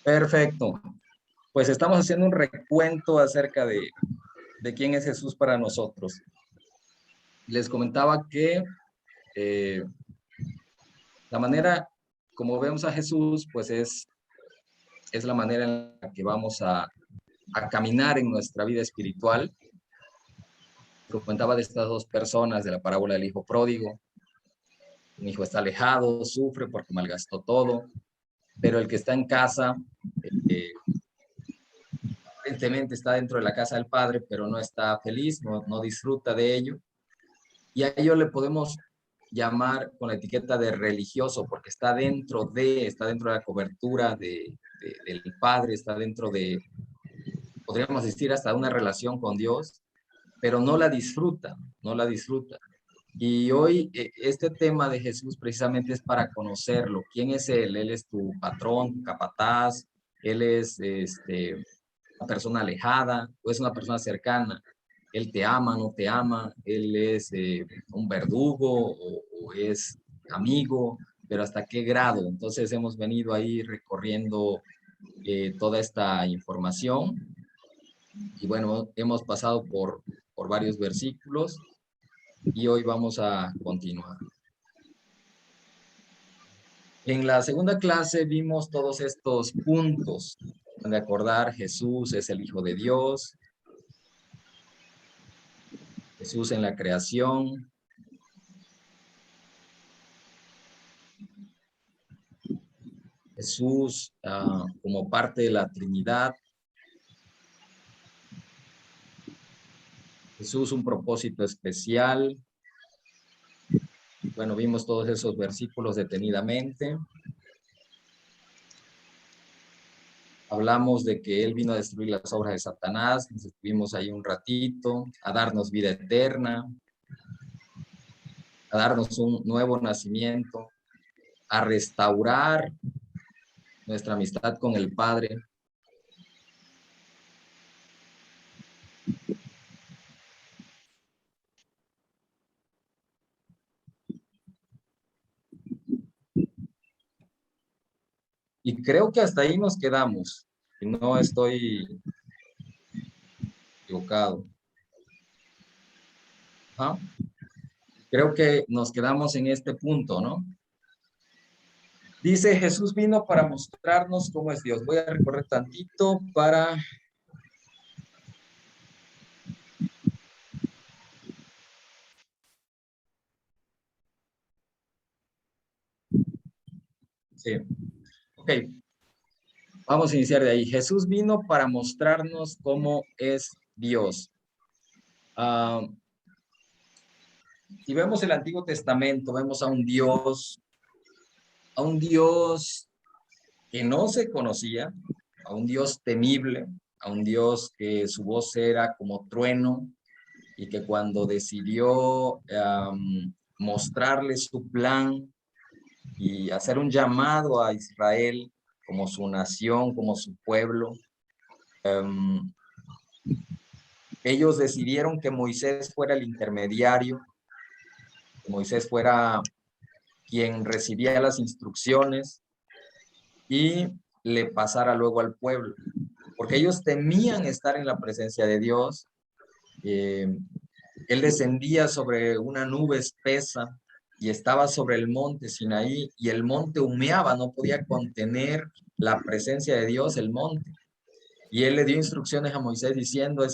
Perfecto. Pues estamos haciendo un recuento acerca de quién es Jesús para nosotros. Les comentaba que eh, la manera como vemos a Jesús, pues es la manera en la que vamos a caminar en nuestra vida espiritual. Comentaba de estas dos personas de la parábola del hijo pródigo. Un hijo está alejado, sufre porque malgastó todo, pero el que está en casa, eh, aparentemente está dentro de la casa del Padre, pero no está feliz, no disfruta de ello. Y a ello le podemos llamar con la etiqueta de religioso, porque está dentro de la cobertura del Padre, está dentro de, podríamos decir, hasta una relación con Dios, pero no la disfruta. Y hoy este tema de Jesús precisamente es para conocerlo. ¿Quién es Él? Él es tu patrón, tu capataz, Él es una persona alejada o es una persona cercana. Él te ama, no te ama, Él es un verdugo o es amigo, pero ¿hasta qué grado? Entonces hemos venido ahí recorriendo toda esta información y bueno, hemos pasado por varios versículos y hoy vamos a continuar. En la segunda clase vimos todos estos puntos. De acordar, Jesús es el Hijo de Dios, Jesús en la creación, Jesús como parte de la Trinidad, Jesús un propósito especial. Bueno, vimos todos esos versículos detenidamente. Hablamos de que Él vino a destruir las obras de Satanás, nos estuvimos ahí un ratito, a darnos vida eterna, a darnos un nuevo nacimiento, a restaurar nuestra amistad con el Padre. Y creo que hasta ahí nos quedamos, y no estoy equivocado. ¿Ah? Creo que nos quedamos en este punto, ¿no? Dice, Jesús vino para mostrarnos cómo es Dios. Voy a recorrer tantito para... Sí, ok. Vamos a iniciar de ahí. Jesús vino para mostrarnos cómo es Dios. Si vemos el Antiguo Testamento, vemos a un Dios que no se conocía, a un Dios temible, a un Dios que su voz era como trueno y que cuando decidió mostrarle su plan y hacer un llamado a Israel como su nación, como su pueblo, ellos decidieron que Moisés fuera el intermediario, que Moisés fuera quien recibía las instrucciones y le pasara luego al pueblo, porque ellos temían estar en la presencia de Dios. Él descendía sobre una nube espesa y estaba sobre el monte Sinaí y el monte humeaba, no podía contener la presencia de Dios, el monte. Y él le dio instrucciones a Moisés diciendo,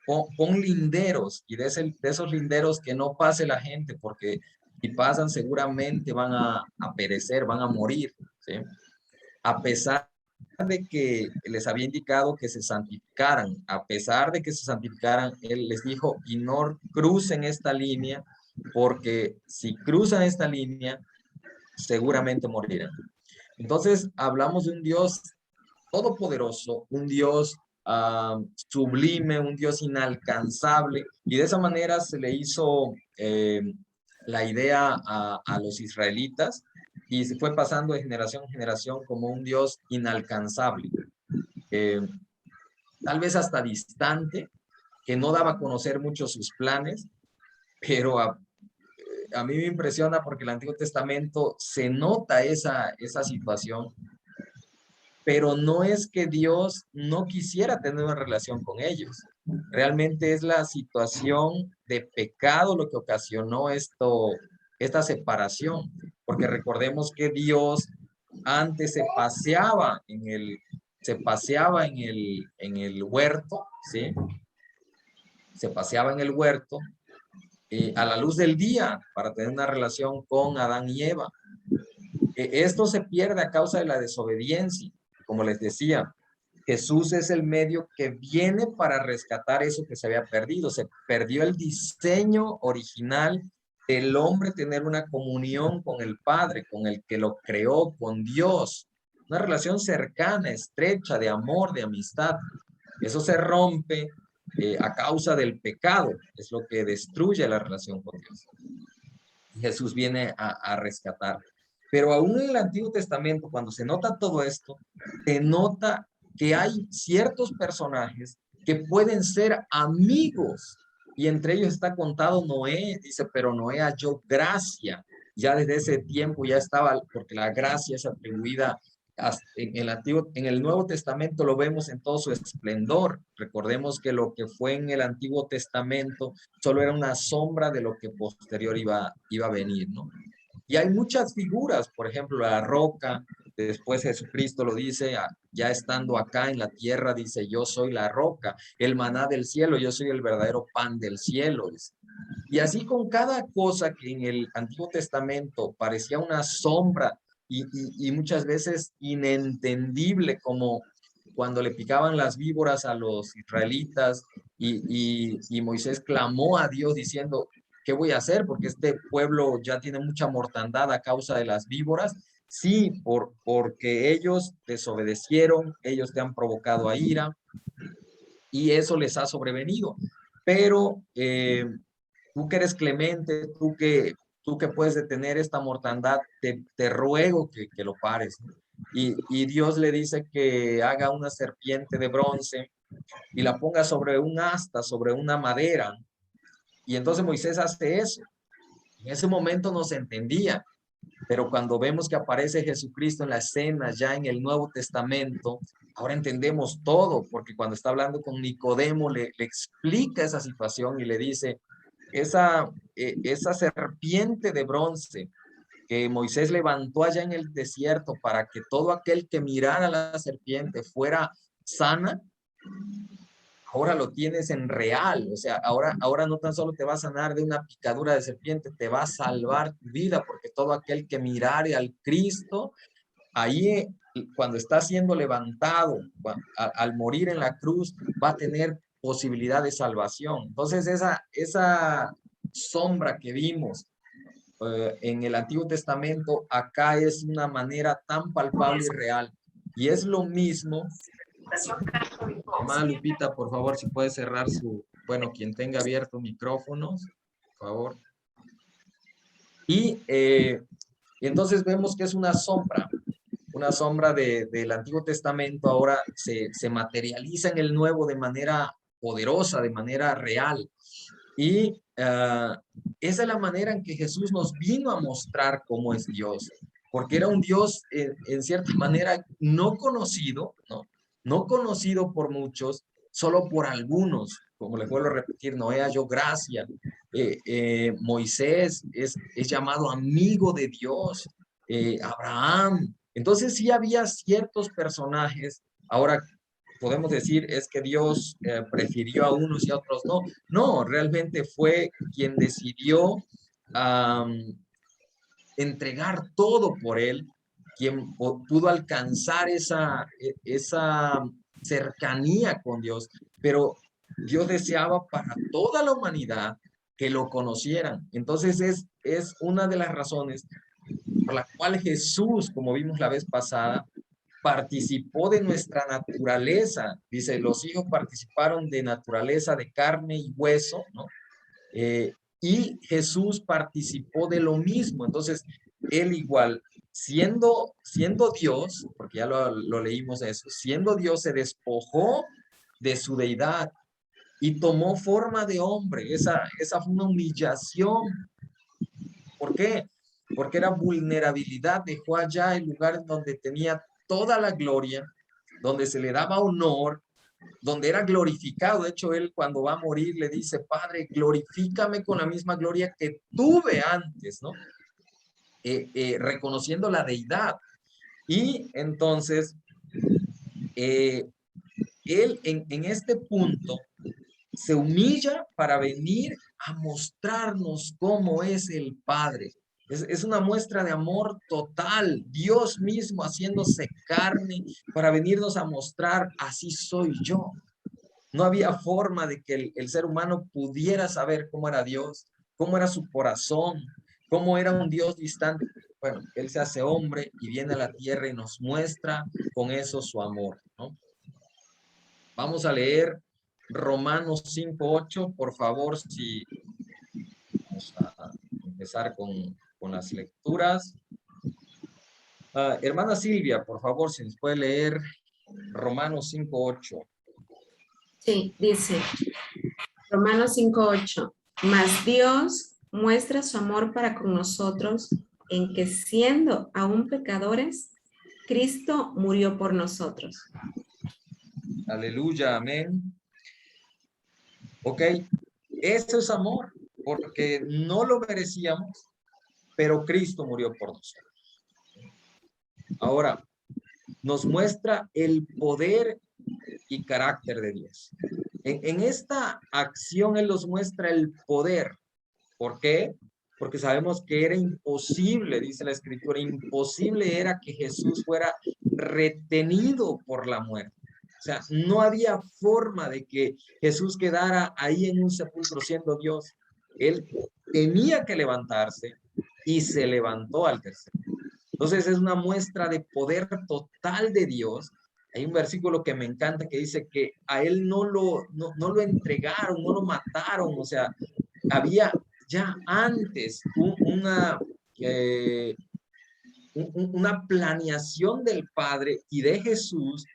pon linderos y de esos linderos que no pase la gente, porque si pasan seguramente van a perecer, van a morir, ¿sí? A pesar de que les había indicado que se santificaran, a pesar de que se santificaran, él les dijo, y no crucen esta línea, porque si cruzan esta línea, seguramente morirán. Entonces, hablamos de un Dios todopoderoso, un Dios sublime, un Dios inalcanzable, y de esa manera se le hizo la idea a los israelitas y se fue pasando de generación en generación como un Dios inalcanzable, eh, tal vez hasta distante, que no daba a conocer mucho sus planes, pero a mí me impresiona porque el Antiguo Testamento se nota esa situación pero no es que Dios no quisiera tener una relación con ellos. Realmente es la situación de pecado lo que ocasionó esta separación, porque recordemos que Dios antes se paseaba en el huerto, ¿sí? Se paseaba en el huerto a la luz del día para tener una relación con Adán y Eva. Esto se pierde a causa de la desobediencia. Como les decía, Jesús es el medio que viene para rescatar eso que se había perdido. Se perdió el diseño original del hombre tener una comunión con el Padre, con el que lo creó, con Dios. Una relación cercana, estrecha, de amor, de amistad. Eso se rompe a causa del pecado. Es lo que destruye la relación con Dios. Jesús viene a rescatar. Pero aún en el Antiguo Testamento, cuando se nota todo esto, se nota que hay ciertos personajes que pueden ser amigos. Y entre ellos está contado Noé, dice, pero Noé halló gracia. Ya desde ese tiempo ya estaba, porque la gracia es atribuida en el Nuevo Testamento lo vemos en todo su esplendor. Recordemos que lo que fue en el Antiguo Testamento solo era una sombra de lo que posterior iba a venir, ¿no? Y hay muchas figuras, por ejemplo, la roca, después Jesucristo lo dice, ya estando acá en la tierra, dice, yo soy la roca, el maná del cielo, yo soy el verdadero pan del cielo. Dice. Y así con cada cosa que en el Antiguo Testamento parecía una sombra y muchas veces inentendible, como cuando le picaban las víboras a los israelitas y Moisés clamó a Dios diciendo, ¿qué voy a hacer? Porque este pueblo ya tiene mucha mortandad a causa de las víboras. Sí, porque ellos desobedecieron, ellos te han provocado a ira y eso les ha sobrevenido. Pero tú que eres clemente, tú que puedes detener esta mortandad, te ruego que lo pares. Y Dios le dice que haga una serpiente de bronce y la ponga sobre un asta, sobre una madera. Y entonces Moisés hace eso. En ese momento no se entendía, pero cuando vemos que aparece Jesucristo en la escena, ya en el Nuevo Testamento, ahora entendemos todo, porque cuando está hablando con Nicodemo, le explica esa situación y le dice, esa serpiente de bronce que Moisés levantó allá en el desierto para que todo aquel que mirara a la serpiente fuera sana, ahora lo tienes en real, o sea, ahora no tan solo te va a sanar de una picadura de serpiente, te va a salvar tu vida, porque todo aquel que mirare al Cristo, ahí cuando está siendo levantado, al morir en la cruz, va a tener posibilidad de salvación. Entonces, esa sombra que vimos en el Antiguo Testamento, acá es una manera tan palpable y real. Y es lo mismo. Mamá Lupita, por favor, si puede cerrar bueno, quien tenga abierto micrófonos, por favor. Y entonces vemos que es una sombra del Antiguo Testamento, ahora se materializa en el Nuevo de manera poderosa, de manera real. Y esa es la manera en que Jesús nos vino a mostrar cómo es Dios, porque era un Dios en cierta manera no conocido, ¿no? No conocido por muchos, solo por algunos, como les vuelvo a repetir, Noé halló gracia, Moisés es llamado amigo de Dios, Abraham. Entonces sí había ciertos personajes, ahora podemos decir es que Dios prefirió a unos y a otros no. No, realmente fue quien decidió entregar todo por él, quien pudo alcanzar esa cercanía con Dios, pero Dios deseaba para toda la humanidad que lo conocieran. Entonces es una de las razones por la cual Jesús, como vimos la vez pasada, participó de nuestra naturaleza. Dice, los hijos participaron de naturaleza de carne y hueso, ¿no? Y Jesús participó de lo mismo. Entonces, él igual, siendo Dios, porque ya lo leímos eso, siendo Dios se despojó de su deidad y tomó forma de hombre. Esa fue una humillación. ¿Por qué? Porque era vulnerabilidad, dejó allá el lugar donde tenía toda la gloria, donde se le daba honor, donde era glorificado. De hecho, él cuando va a morir le dice, Padre, glorifícame con la misma gloria que tuve antes, ¿no? Reconociendo la deidad. Y entonces, él en este punto se humilla para venir a mostrarnos cómo es el Padre. Es una muestra de amor total, Dios mismo haciéndose carne para venirnos a mostrar, así soy yo. No había forma de que el ser humano pudiera saber cómo era Dios, cómo era su corazón, cómo era un Dios distante. Bueno, Él se hace hombre y viene a la tierra y nos muestra con eso su amor, ¿no? Vamos a leer Romanos 5:8, por favor, si vamos a empezar con las lecturas. Hermana Silvia, por favor, si nos puede leer Romanos 5:8. Sí, dice Romanos 5:8. Mas Dios muestra su amor para con nosotros en que siendo aún pecadores, Cristo murió por nosotros. Aleluya, amén. Ok, eso es amor, porque no lo merecíamos, pero Cristo murió por nosotros. Ahora, nos muestra el poder y carácter de Dios. En esta acción Él nos muestra el poder. ¿Por qué? Porque sabemos que era imposible, dice la Escritura, imposible era que Jesús fuera retenido por la muerte. O sea, no había forma de que Jesús quedara ahí en un sepulcro siendo Dios. Él tenía que levantarse y se levantó al tercer día. Entonces es una muestra de poder total de Dios. Hay un versículo que me encanta que dice que a él no lo entregaron, no lo mataron, o sea, había ya antes una planeación del Padre y de Jesús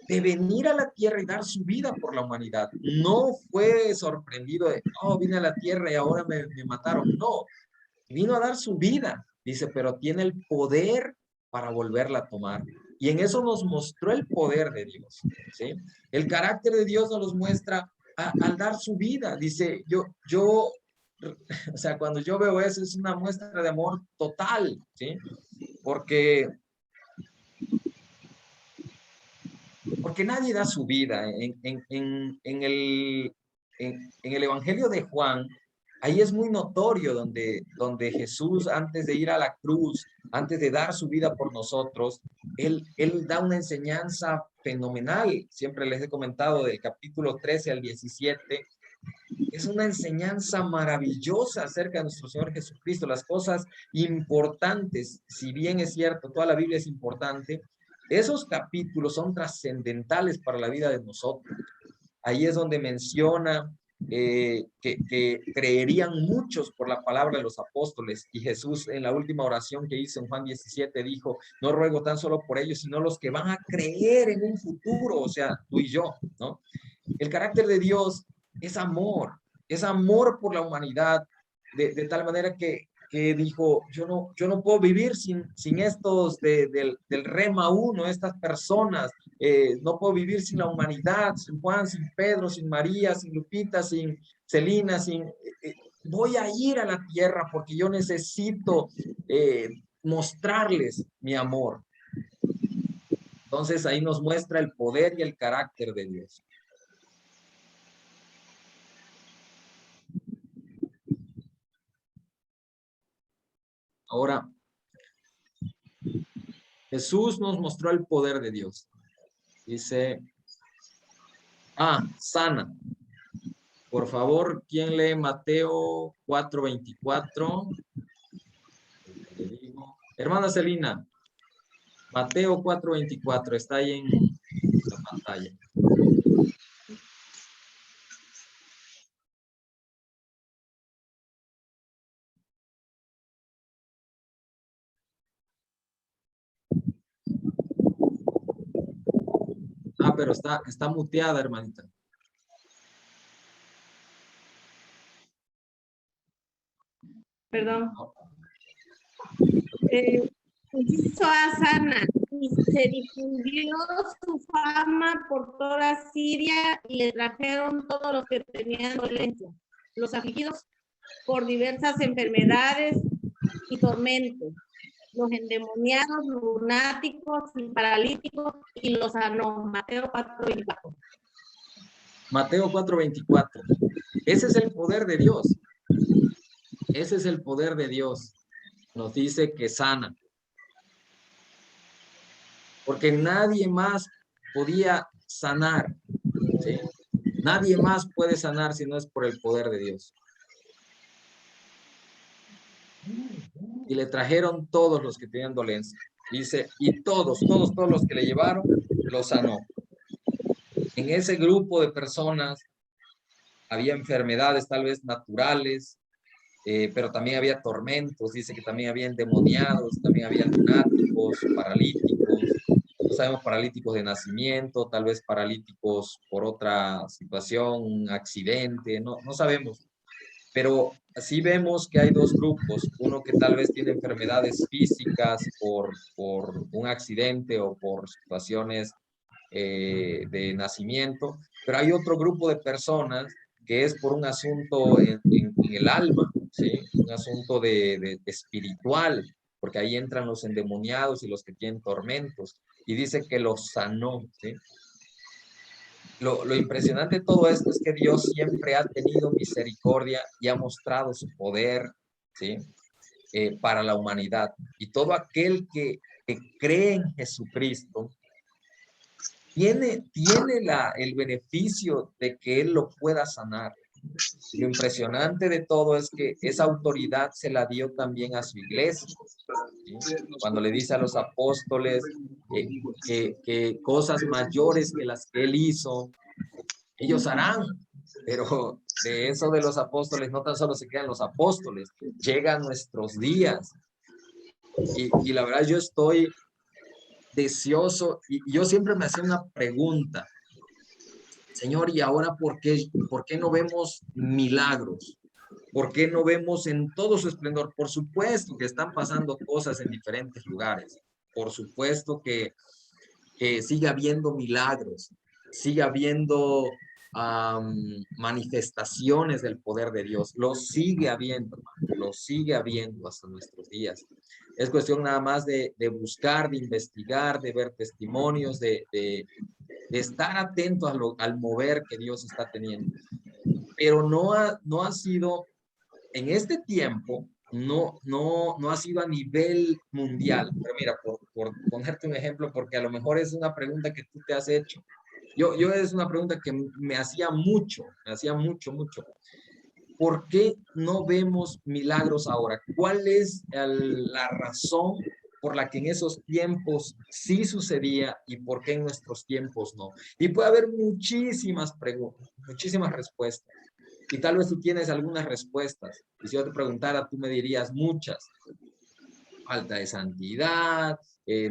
de venir a la tierra y dar su vida por la humanidad. No fue sorprendido de, oh, vine a la tierra y ahora me mataron. No, vino a dar su vida, dice, pero tiene el poder para volverla a tomar. Y en eso nos mostró el poder de Dios, ¿sí? El carácter de Dios nos los muestra al dar su vida. Dice, o sea, cuando yo veo eso es una muestra de amor total, ¿sí? Porque nadie da su vida. En el Evangelio de Juan, ahí es muy notorio donde Jesús, antes de ir a la cruz, antes de dar su vida por nosotros, él da una enseñanza fenomenal. Siempre les he comentado del capítulo 13 al 17. Es una enseñanza maravillosa acerca de nuestro Señor Jesucristo, las cosas importantes. Si bien es cierto, toda la Biblia es importante, esos capítulos son trascendentales para la vida de nosotros. Ahí es donde menciona que creerían muchos por la palabra de los apóstoles, y Jesús en la última oración que hizo en Juan 17 dijo, no ruego tan solo por ellos, sino los que van a creer en un futuro, o sea, tú y yo, ¿no? El carácter de Dios es amor por la humanidad, de tal manera que dijo, yo no puedo vivir sin estos del Rema 1, estas personas, no puedo vivir sin la humanidad, sin Juan, sin Pedro, sin María, sin Lupita, sin Celina, voy a ir a la tierra porque yo necesito mostrarles mi amor. Entonces ahí nos muestra el poder y el carácter de Dios. Ahora, Jesús nos mostró el poder de Dios. Dice, sana. Por favor, ¿quién lee Mateo 4:24? Hermana Celina, Mateo 4:24, está ahí en la pantalla. Pero está muteada, hermanita. Perdón. Sana. y se difundió su fama por toda Siria y le trajeron todos los que tenían dolencia, los afligidos por diversas enfermedades y tormentos, los endemoniados, lunáticos y paralíticos, y los sanó. Mateo 4:24. Mateo 4:24. Ese es el poder de Dios. Ese es el poder de Dios. Nos dice que sana. Porque nadie más podía sanar. ¿Sí? Nadie más puede sanar si no es por el poder de Dios. Y le trajeron todos los que tenían dolencia. Dice, y todos los que le llevaron, lo sanó. En ese grupo de personas había enfermedades tal vez naturales, pero también había tormentos. Dice que también había endemoniados, también había lunáticos, paralíticos. No sabemos, paralíticos de nacimiento, tal vez paralíticos por otra situación, un accidente, no sabemos. Pero sí vemos que hay dos grupos, uno que tal vez tiene enfermedades físicas por un accidente o por situaciones de nacimiento, pero hay otro grupo de personas que es por un asunto en el alma, ¿sí? Un asunto de espiritual, porque ahí entran los endemoniados y los que tienen tormentos, y dice que los sanó, ¿sí? Lo impresionante de todo esto es que Dios siempre ha tenido misericordia y ha mostrado su poder, ¿sí? Para la humanidad. Y todo aquel que cree en Jesucristo tiene el beneficio de que Él lo pueda sanar. Lo impresionante de todo es que esa autoridad se la dio también a su iglesia, ¿sí? Cuando le dice a los apóstoles que cosas mayores que las que Él hizo, ellos harán, pero de eso de los apóstoles no tan solo se quedan los apóstoles, llegan nuestros días. Y la verdad yo estoy deseoso, y yo siempre me hacía una pregunta, Señor, ¿y ahora por qué no vemos milagros? ¿Por qué no vemos en todo su esplendor? Por supuesto que están pasando cosas en diferentes lugares. Por supuesto que sigue habiendo milagros, sigue habiendo manifestaciones del poder de Dios. Lo sigue habiendo, hermano, lo sigue habiendo hasta nuestros días. Es cuestión nada más de buscar, de investigar, de ver testimonios, de estar atento al mover que Dios está teniendo. Pero no ha sido, en este tiempo, no ha sido a nivel mundial. Pero mira, por ponerte un ejemplo, porque a lo mejor es una pregunta que tú te has hecho. Yo es una pregunta que me hacía mucho. ¿Por qué no vemos milagros ahora? ¿Cuál es la razón por la que en esos tiempos sí sucedía y por qué en nuestros tiempos no? Y puede haber muchísimas preguntas, muchísimas respuestas. Y tal vez tú tienes algunas respuestas. Y si yo te preguntara, tú me dirías muchas. Falta de santidad,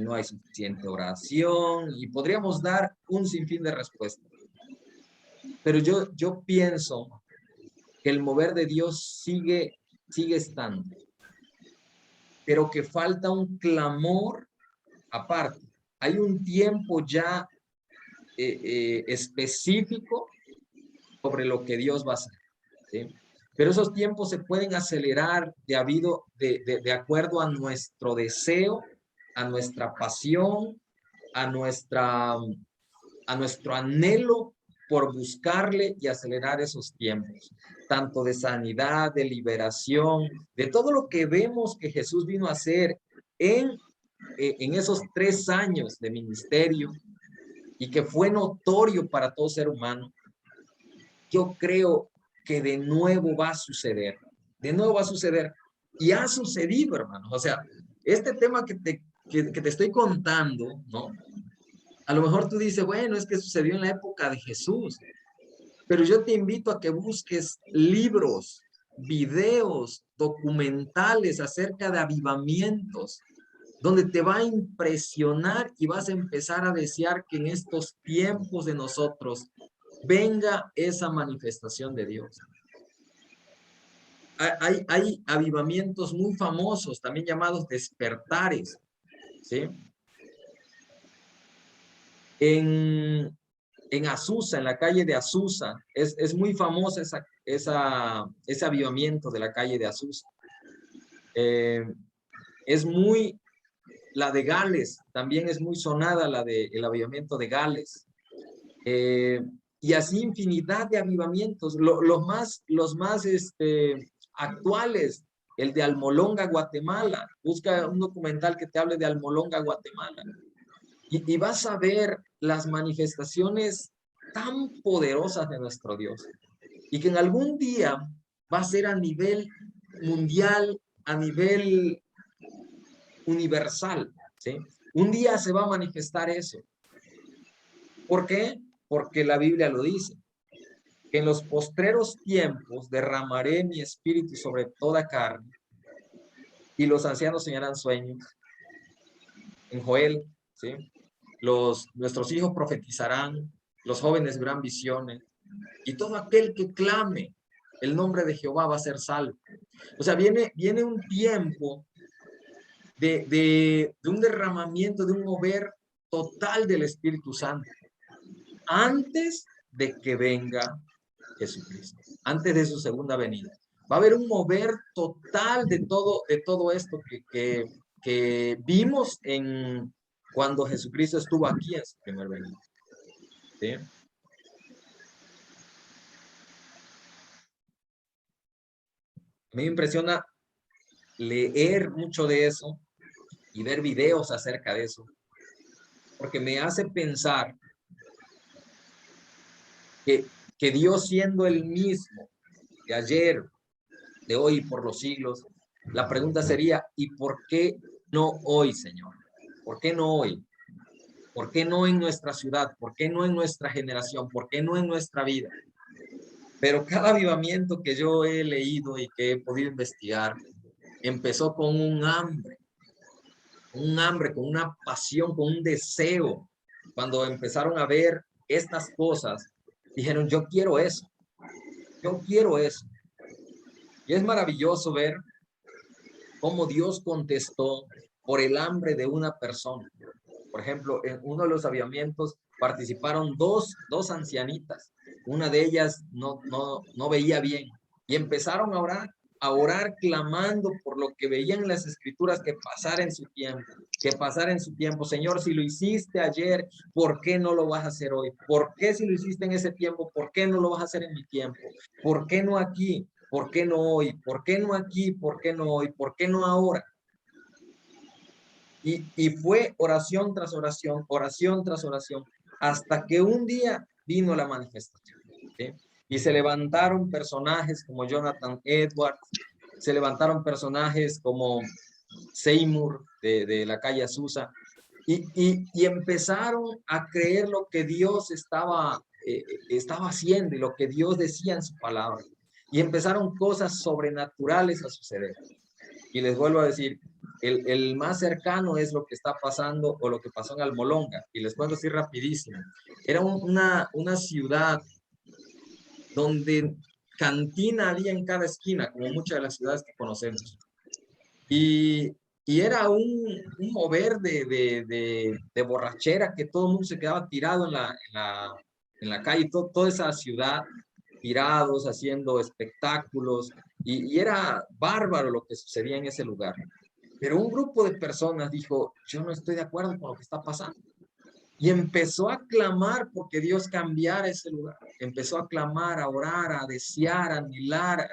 no hay suficiente oración, y podríamos dar un sinfín de respuestas. Pero yo pienso que el mover de Dios sigue estando, pero que falta un clamor aparte. Hay un tiempo ya específico sobre lo que Dios va a hacer, ¿sí? Pero esos tiempos se pueden acelerar de acuerdo a nuestro deseo, a nuestra pasión, a nuestro anhelo por buscarle y acelerar esos tiempos, tanto de sanidad, de liberación, de todo lo que vemos que Jesús vino a hacer en esos 3 años de ministerio y que fue notorio para todo ser humano. Yo creo que de nuevo va a suceder, y ha sucedido, hermanos. O sea, este tema que te estoy contando, ¿no? A lo mejor tú dices, bueno, es que sucedió en la época de Jesús, pero yo te invito a que busques libros, videos, documentales acerca de avivamientos, donde te va a impresionar y vas a empezar a desear que en estos tiempos de nosotros venga esa manifestación de Dios. Hay avivamientos muy famosos, también llamados despertares, ¿sí? en Azusa, en la calle de Azusa. Es muy famosa ese avivamiento de la calle de Azusa. Es muy, la de Gales, también es muy sonada el avivamiento de Gales. Y así infinidad de avivamientos. Los más actuales, el de Almolonga, Guatemala. Busca un documental que te hable de Almolonga, Guatemala. Y vas a ver las manifestaciones tan poderosas de nuestro Dios. Y que en algún día va a ser a nivel mundial, a nivel universal, ¿sí? Un día se va a manifestar eso. ¿Por qué? Porque la Biblia lo dice. Que en los postreros tiempos derramaré mi espíritu sobre toda carne y los ancianos soñarán sueños. En Joel, ¿sí? Nuestros hijos profetizarán, los jóvenes verán visiones, y todo aquel que clame el nombre de Jehová va a ser salvo. O sea, viene un tiempo de un derramamiento, de un mover total del Espíritu Santo, antes de que venga Jesucristo, antes de su segunda venida. Va a haber un mover total de todo esto que vimos cuando Jesucristo estuvo aquí en su primer venida. ¿Sí? A mí me impresiona leer mucho de eso y ver videos acerca de eso, porque me hace pensar que Dios, siendo el mismo de ayer, de hoy y por los siglos, la pregunta sería, ¿y por qué no hoy, Señor? ¿Por qué no hoy? ¿Por qué no en nuestra ciudad? ¿Por qué no en nuestra generación? ¿Por qué no en nuestra vida? Pero cada avivamiento que yo he leído y que he podido investigar, empezó con un hambre, con una pasión, con un deseo. Cuando empezaron a ver estas cosas, dijeron, yo quiero eso, yo quiero eso. Y es maravilloso ver cómo Dios contestó por el hambre de una persona. Por ejemplo, en uno de los avivamientos participaron dos ancianitas. Una de ellas no veía bien y empezaron a orar clamando por lo que veían en las escrituras que pasara en su tiempo, Señor, si lo hiciste ayer, ¿por qué no lo vas a hacer hoy? ¿Por qué si lo hiciste en ese tiempo, por qué no lo vas a hacer en mi tiempo? ¿Por qué no aquí? ¿Por qué no hoy? ¿Por qué no aquí? ¿Por qué no hoy? ¿Por qué no ahora? Y fue oración tras oración, hasta que un día vino la manifestación. ¿Sí? Y se levantaron personajes como Jonathan Edwards, se levantaron personajes como Seymour de la calle Azusa, y empezaron a creer lo que Dios estaba haciendo y lo que Dios decía en su palabra. Y empezaron cosas sobrenaturales a suceder. Y les vuelvo a decir, el más cercano es lo que está pasando o lo que pasó en Almolonga. Y les cuento así rapidísimo. Era una ciudad donde cantina había en cada esquina, como muchas de las ciudades que conocemos. Y era un mover de borrachera, que todo el mundo se quedaba tirado en la calle, toda esa ciudad, tirados, haciendo espectáculos, y era bárbaro lo que sucedía en ese lugar. Pero un grupo de personas dijo, yo no estoy de acuerdo con lo que está pasando. Y empezó a clamar porque Dios cambiara ese lugar. Empezó a clamar, a orar, a desear, a anhelar,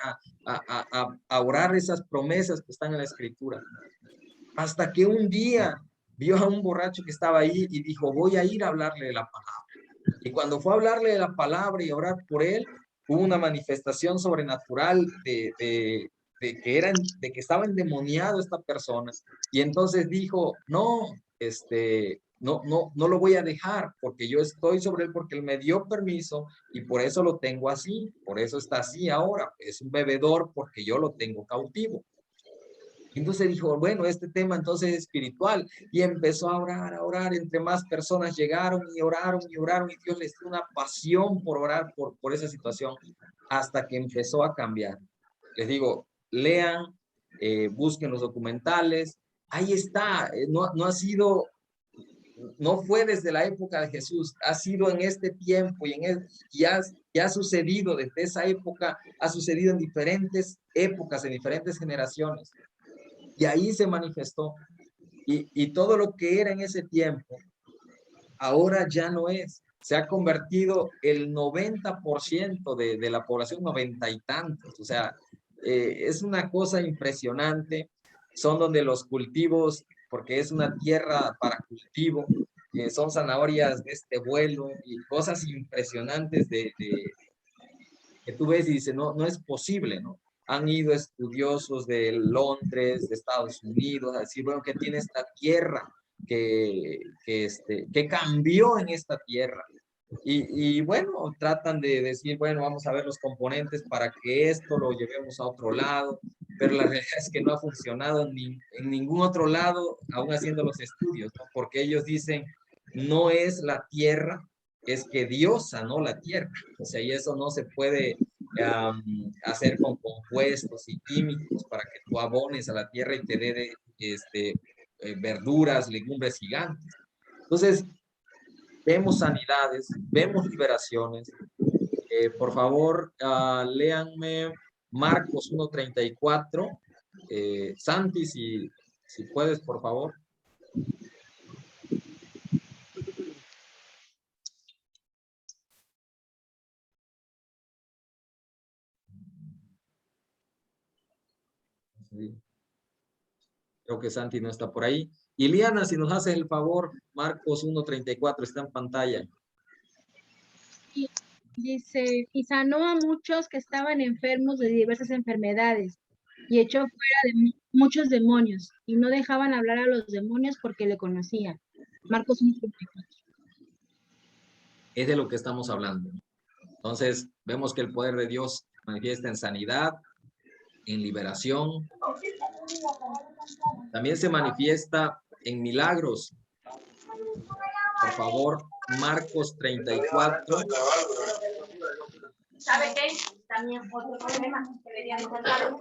a orar esas promesas que están en la Escritura. Hasta que un día vio a un borracho que estaba ahí y dijo, voy a ir a hablarle de la palabra. Y cuando fue a hablarle de la palabra y a orar por él, hubo una manifestación sobrenatural de que estaba endemoniado esta persona. Y entonces dijo, no, no lo voy a dejar porque yo estoy sobre él, porque él me dio permiso y por eso lo tengo así, por eso está así ahora. Es un bebedor porque yo lo tengo cautivo. Entonces dijo, bueno, este tema entonces es espiritual, y empezó a orar, entre más personas llegaron y oraron, y Dios les dio una pasión por orar por esa situación, hasta que empezó a cambiar. Les digo, lean, busquen los documentales, ahí está, no ha sido no fue desde la época de Jesús, ha sido en este tiempo y ha sucedido desde esa época, ha sucedido en diferentes épocas, en diferentes generaciones. Y ahí se manifestó. Y todo lo que era en ese tiempo, ahora ya no es. Se ha convertido el 90% de la población, 90 y tantos. O sea, es una cosa impresionante. Son donde los cultivos, porque es una tierra para cultivo, son zanahorias de este vuelo y cosas impresionantes que tú ves y dices, no, no es posible, ¿no? Han ido estudiosos de Londres, de Estados Unidos, a decir, bueno, ¿qué tiene esta tierra que cambió en esta tierra? Y bueno, tratan de decir, bueno, vamos a ver los componentes para que esto lo llevemos a otro lado, pero la realidad es que no ha funcionado en ningún otro lado, aún haciendo los estudios, ¿no? Porque ellos dicen, no es la tierra, es que Dios sanó la tierra. O sea, y eso no se puede hacer con compuestos y químicos para que tú abones a la tierra y te dé verduras, legumbres gigantes. Entonces, vemos sanidades, vemos liberaciones. Por favor, léanme Marcos 1:34. Santi, si puedes, por favor. Creo que Santi no está por ahí. Iliana, si nos haces el favor, Marcos 1:34 está en pantalla. Y dice, y sanó a muchos que estaban enfermos de diversas enfermedades, y echó fuera de muchos demonios, y no dejaban hablar a los demonios porque le conocían. Marcos 1:34. Es de lo que estamos hablando. Entonces, vemos que el poder de Dios manifiesta en sanidad, en liberación. También se manifiesta en milagros. Por favor, Marcos 34. ¿Sabe qué? También otro problema que deberían contar.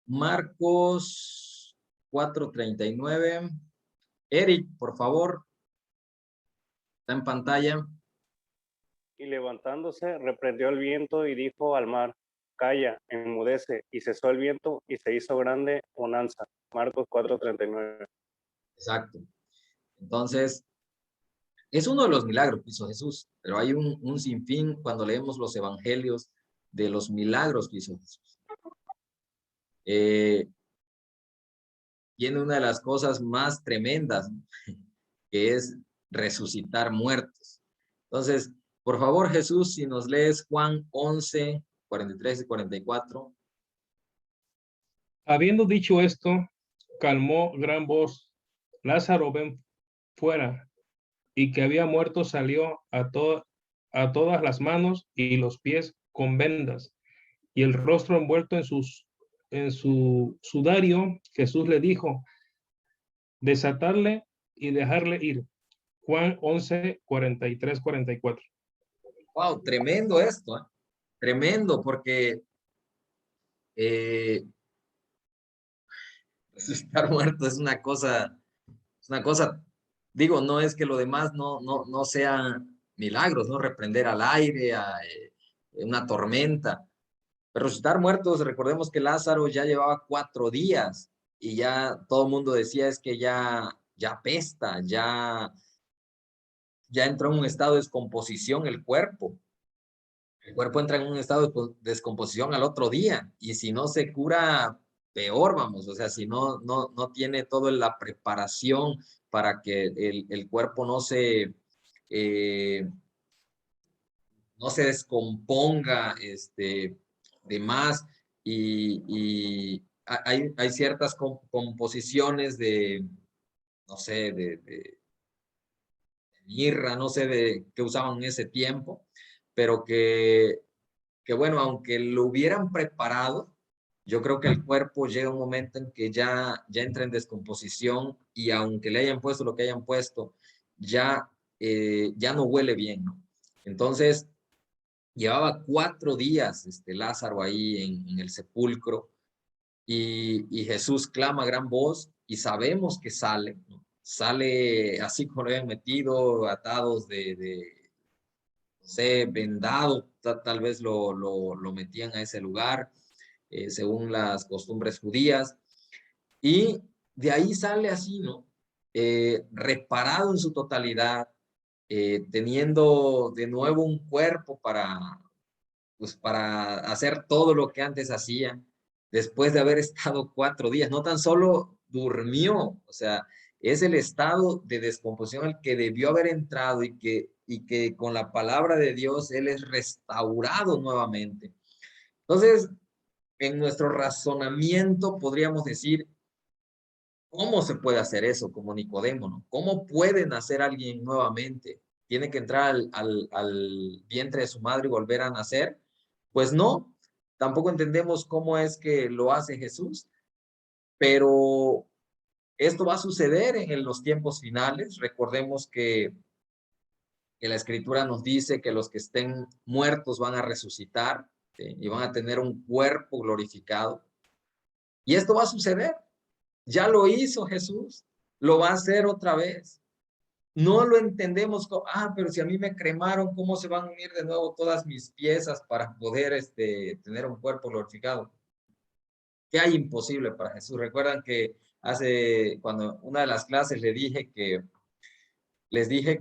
Marcos 4:39. Eric, por favor. Está en pantalla. Y levantándose, reprendió el viento y dijo al mar, calla, enmudece, y cesó el viento y se hizo grande bonanza. Marcos 4:39. Exacto. Entonces, es uno de los milagros que hizo Jesús, pero hay un sinfín cuando leemos los evangelios de los milagros que hizo Jesús. Tiene una de las cosas más tremendas, ¿no? Que es resucitar muertos. Entonces, por favor, Jesús, si nos lees Juan 11:43 y 44. Habiendo dicho esto, clamó gran voz, Lázaro, ven fuera. Y que había muerto salió a todas las manos y los pies con vendas, y el rostro envuelto en su sudario. Jesús le dijo, desatarle y dejarle ir. Juan 11:43, 44. Wow, tremendo esto, ¿eh? Tremendo, porque resucitar muerto es una cosa, digo, no es que lo demás no sean milagros, no reprender al aire, una tormenta. Pero resucitar muertos, recordemos que Lázaro ya llevaba 4 días y ya todo el mundo decía es que ya apesta, ya entró en un estado de descomposición el cuerpo. El cuerpo entra en un estado de descomposición al otro día y si no se cura, peor vamos. O sea, si no tiene toda la preparación para que el cuerpo no se descomponga de más y hay ciertas composiciones de, no sé, de mirra, no sé qué usaban en ese tiempo, pero que bueno, aunque lo hubieran preparado, yo creo que el cuerpo llega un momento en que ya entra en descomposición y aunque le hayan puesto lo que hayan puesto, ya no huele bien, ¿no? Entonces, Llevaba 4 días Lázaro ahí en el sepulcro y Jesús clama a gran voz y sabemos que sale, ¿no? Sale así como lo habían metido, atados no sé, vendado, tal vez lo metían a ese lugar, según las costumbres judías. Y de ahí sale así, ¿no? Reparado en su totalidad, teniendo de nuevo un cuerpo pues para hacer todo lo que antes hacía, después de haber estado 4 días. No tan solo durmió, o sea, es el estado de descomposición al que debió haber entrado y que con la palabra de Dios él es restaurado nuevamente. Entonces, en nuestro razonamiento podríamos decir, ¿cómo se puede hacer eso como Nicodemo, no? ¿Cómo puede nacer alguien nuevamente? ¿Tiene que entrar al vientre de su madre y volver a nacer? Pues no, tampoco entendemos cómo es que lo hace Jesús, pero esto va a suceder en los tiempos finales. Recordemos que la Escritura nos dice que los que estén muertos van a resucitar, ¿sí? Y van a tener un cuerpo glorificado. Y esto va a suceder. Ya lo hizo Jesús, lo va a hacer otra vez. No lo entendemos como, pero si a mí me cremaron, ¿cómo se van a unir de nuevo todas mis piezas para poder tener un cuerpo glorificado? ¿Qué hay imposible para Jesús? Recuerdan que cuando una de las clases les dije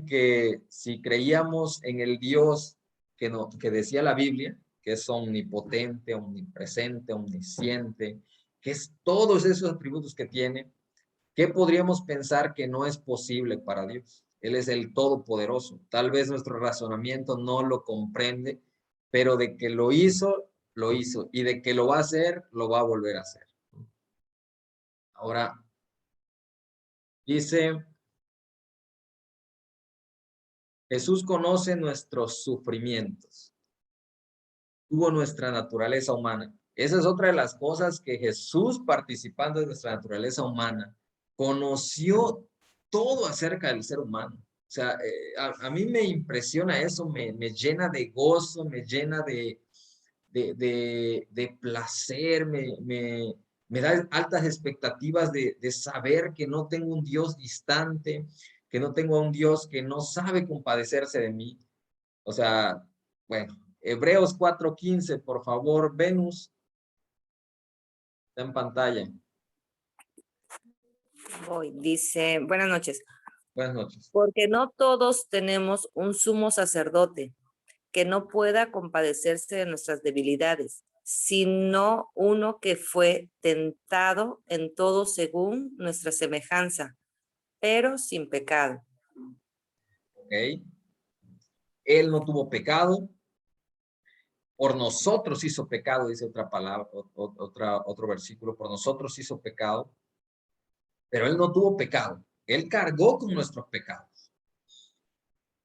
que si creíamos en el Dios que decía la Biblia, que es omnipotente, omnipresente, omnisciente, que es todos esos atributos que tiene, ¿qué podríamos pensar que no es posible para Dios? Él es el Todopoderoso. Tal vez nuestro razonamiento no lo comprende, pero de que lo hizo, lo hizo. Y de que lo va a hacer, lo va a volver a hacer. Ahora, dice, Jesús conoce nuestros sufrimientos. Tuvo nuestra naturaleza humana. Esa es otra de las cosas que Jesús, participando de nuestra naturaleza humana, conoció todo acerca del ser humano. O sea, a mí me impresiona eso, me llena de gozo, me llena de placer, me da altas expectativas de saber que no tengo un Dios distante, que no tengo a un Dios que no sabe compadecerse de mí. O sea, bueno, Hebreos 4:15, por favor, Venus, está en pantalla. Hoy dice, buenas noches. Buenas noches. Porque no todos tenemos un sumo sacerdote que no pueda compadecerse de nuestras debilidades, sino uno que fue tentado en todo según nuestra semejanza, pero sin pecado. Ok. Él no tuvo pecado. Por nosotros hizo pecado, dice otra palabra, otro versículo. Por nosotros hizo pecado. Pero él no tuvo pecado. Él cargó con nuestros pecados.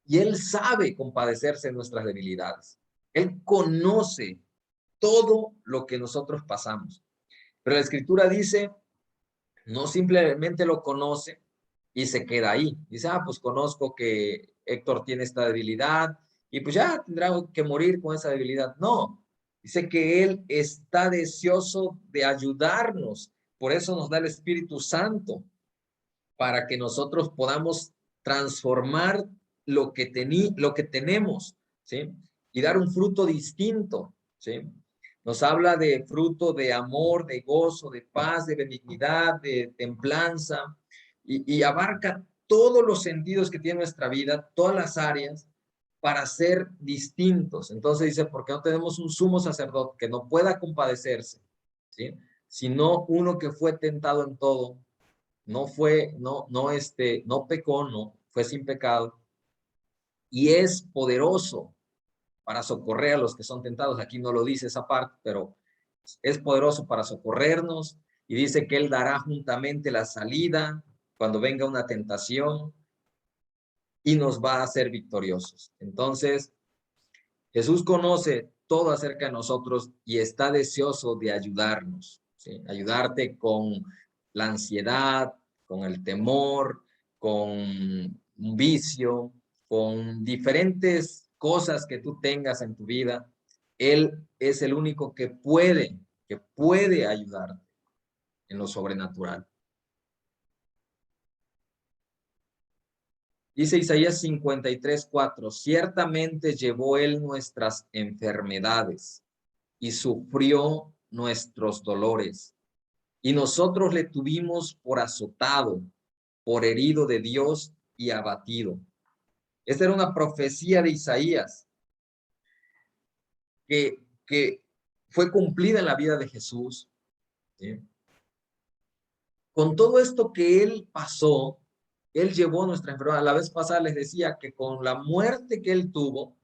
Y él sabe compadecerse de nuestras debilidades. Él conoce todo lo que nosotros pasamos. Pero la Escritura dice, no simplemente lo conoce y se queda ahí. Dice, pues conozco que Héctor tiene esta debilidad y pues ya tendrá que morir con esa debilidad. No, dice que él está deseoso de ayudarnos. Por eso nos da el Espíritu Santo, para que nosotros podamos transformar lo que tenemos, ¿sí? Y dar un fruto distinto, ¿sí? Nos habla de fruto de amor, de gozo, de paz, de benignidad, de templanza, y abarca todos los sentidos que tiene nuestra vida, todas las áreas, para ser distintos. Entonces dice, porque no tenemos un sumo sacerdote que no pueda compadecerse, ¿sí? Sino uno que fue tentado en todo, no pecó, no, fue sin pecado, y es poderoso para socorrer a los que son tentados. Aquí no lo dice esa parte, pero es poderoso para socorrernos, y dice que él dará juntamente la salida cuando venga una tentación y nos va a hacer victoriosos. Entonces, Jesús conoce todo acerca de nosotros y está deseoso de ayudarnos, ¿sí? Ayudarte con la ansiedad, con el temor, con un vicio, con diferentes cosas que tú tengas en tu vida, Él es el único que puede ayudarte en lo sobrenatural. Dice Isaías 53:4, ciertamente llevó Él nuestras enfermedades y sufrió nuestros dolores. Y nosotros le tuvimos por azotado, por herido de Dios y abatido. Esta era una profecía de Isaías que fue cumplida en la vida de Jesús. ¿Sí? Con todo esto que Él pasó, Él llevó nuestra enfermedad. La vez pasada les decía que con la muerte que Él tuvo,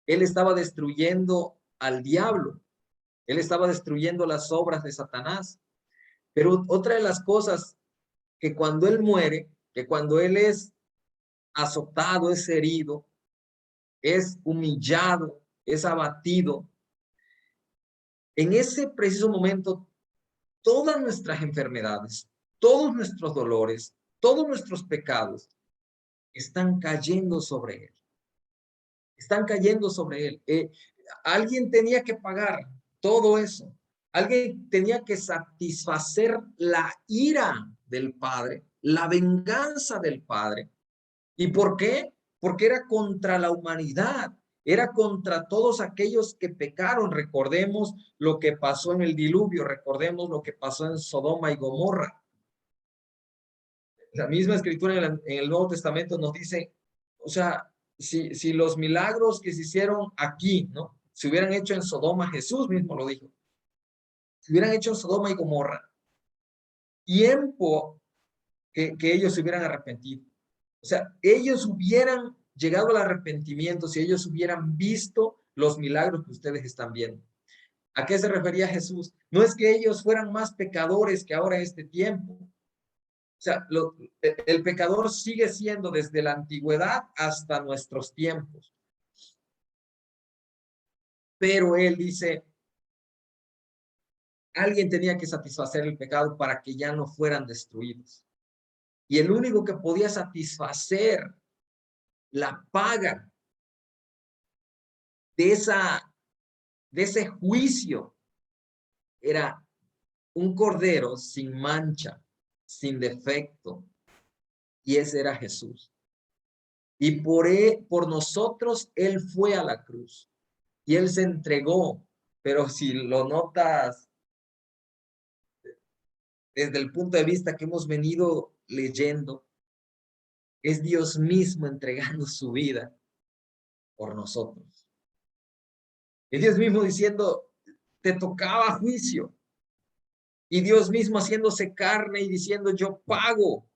Él estaba destruyendo al diablo. Él estaba destruyendo las obras de Satanás. Pero otra de las cosas que cuando Él muere, que cuando Él es azotado, es herido, es humillado, es abatido, en ese preciso momento, todas nuestras enfermedades, todos nuestros dolores, todos nuestros pecados están cayendo sobre Él. Están cayendo sobre Él. Alguien tenía que pagar todo eso. Alguien tenía que satisfacer la ira del Padre, la venganza del Padre. ¿Y por qué? Porque era contra la humanidad, era contra todos aquellos que pecaron. Recordemos lo que pasó en el diluvio, recordemos lo que pasó en Sodoma y Gomorra. La misma escritura en el Nuevo Testamento nos dice, o sea, si los milagros que se hicieron aquí, ¿no? Se hubieran hecho en Sodoma, Jesús mismo lo dijo, se hubieran hecho en Sodoma y Gomorra, tiempo que ellos se hubieran arrepentido. O sea, ellos hubieran llegado al arrepentimiento si ellos hubieran visto los milagros que ustedes están viendo. ¿A qué se refería Jesús? No es que ellos fueran más pecadores que ahora en este tiempo. O sea, el pecador sigue siendo desde la antigüedad hasta nuestros tiempos. Pero Él dice, alguien tenía que satisfacer el pecado para que ya no fueran destruidos. Y el único que podía satisfacer la paga de ese juicio era un cordero sin mancha, sin defecto, y ese era Jesús. Y por nosotros Él fue a la cruz y Él se entregó, pero si lo notas desde el punto de vista que hemos venido leyendo, es Dios mismo entregando su vida por nosotros. Es Dios mismo diciendo, te tocaba juicio. Y Dios mismo haciéndose carne y diciendo, yo pago,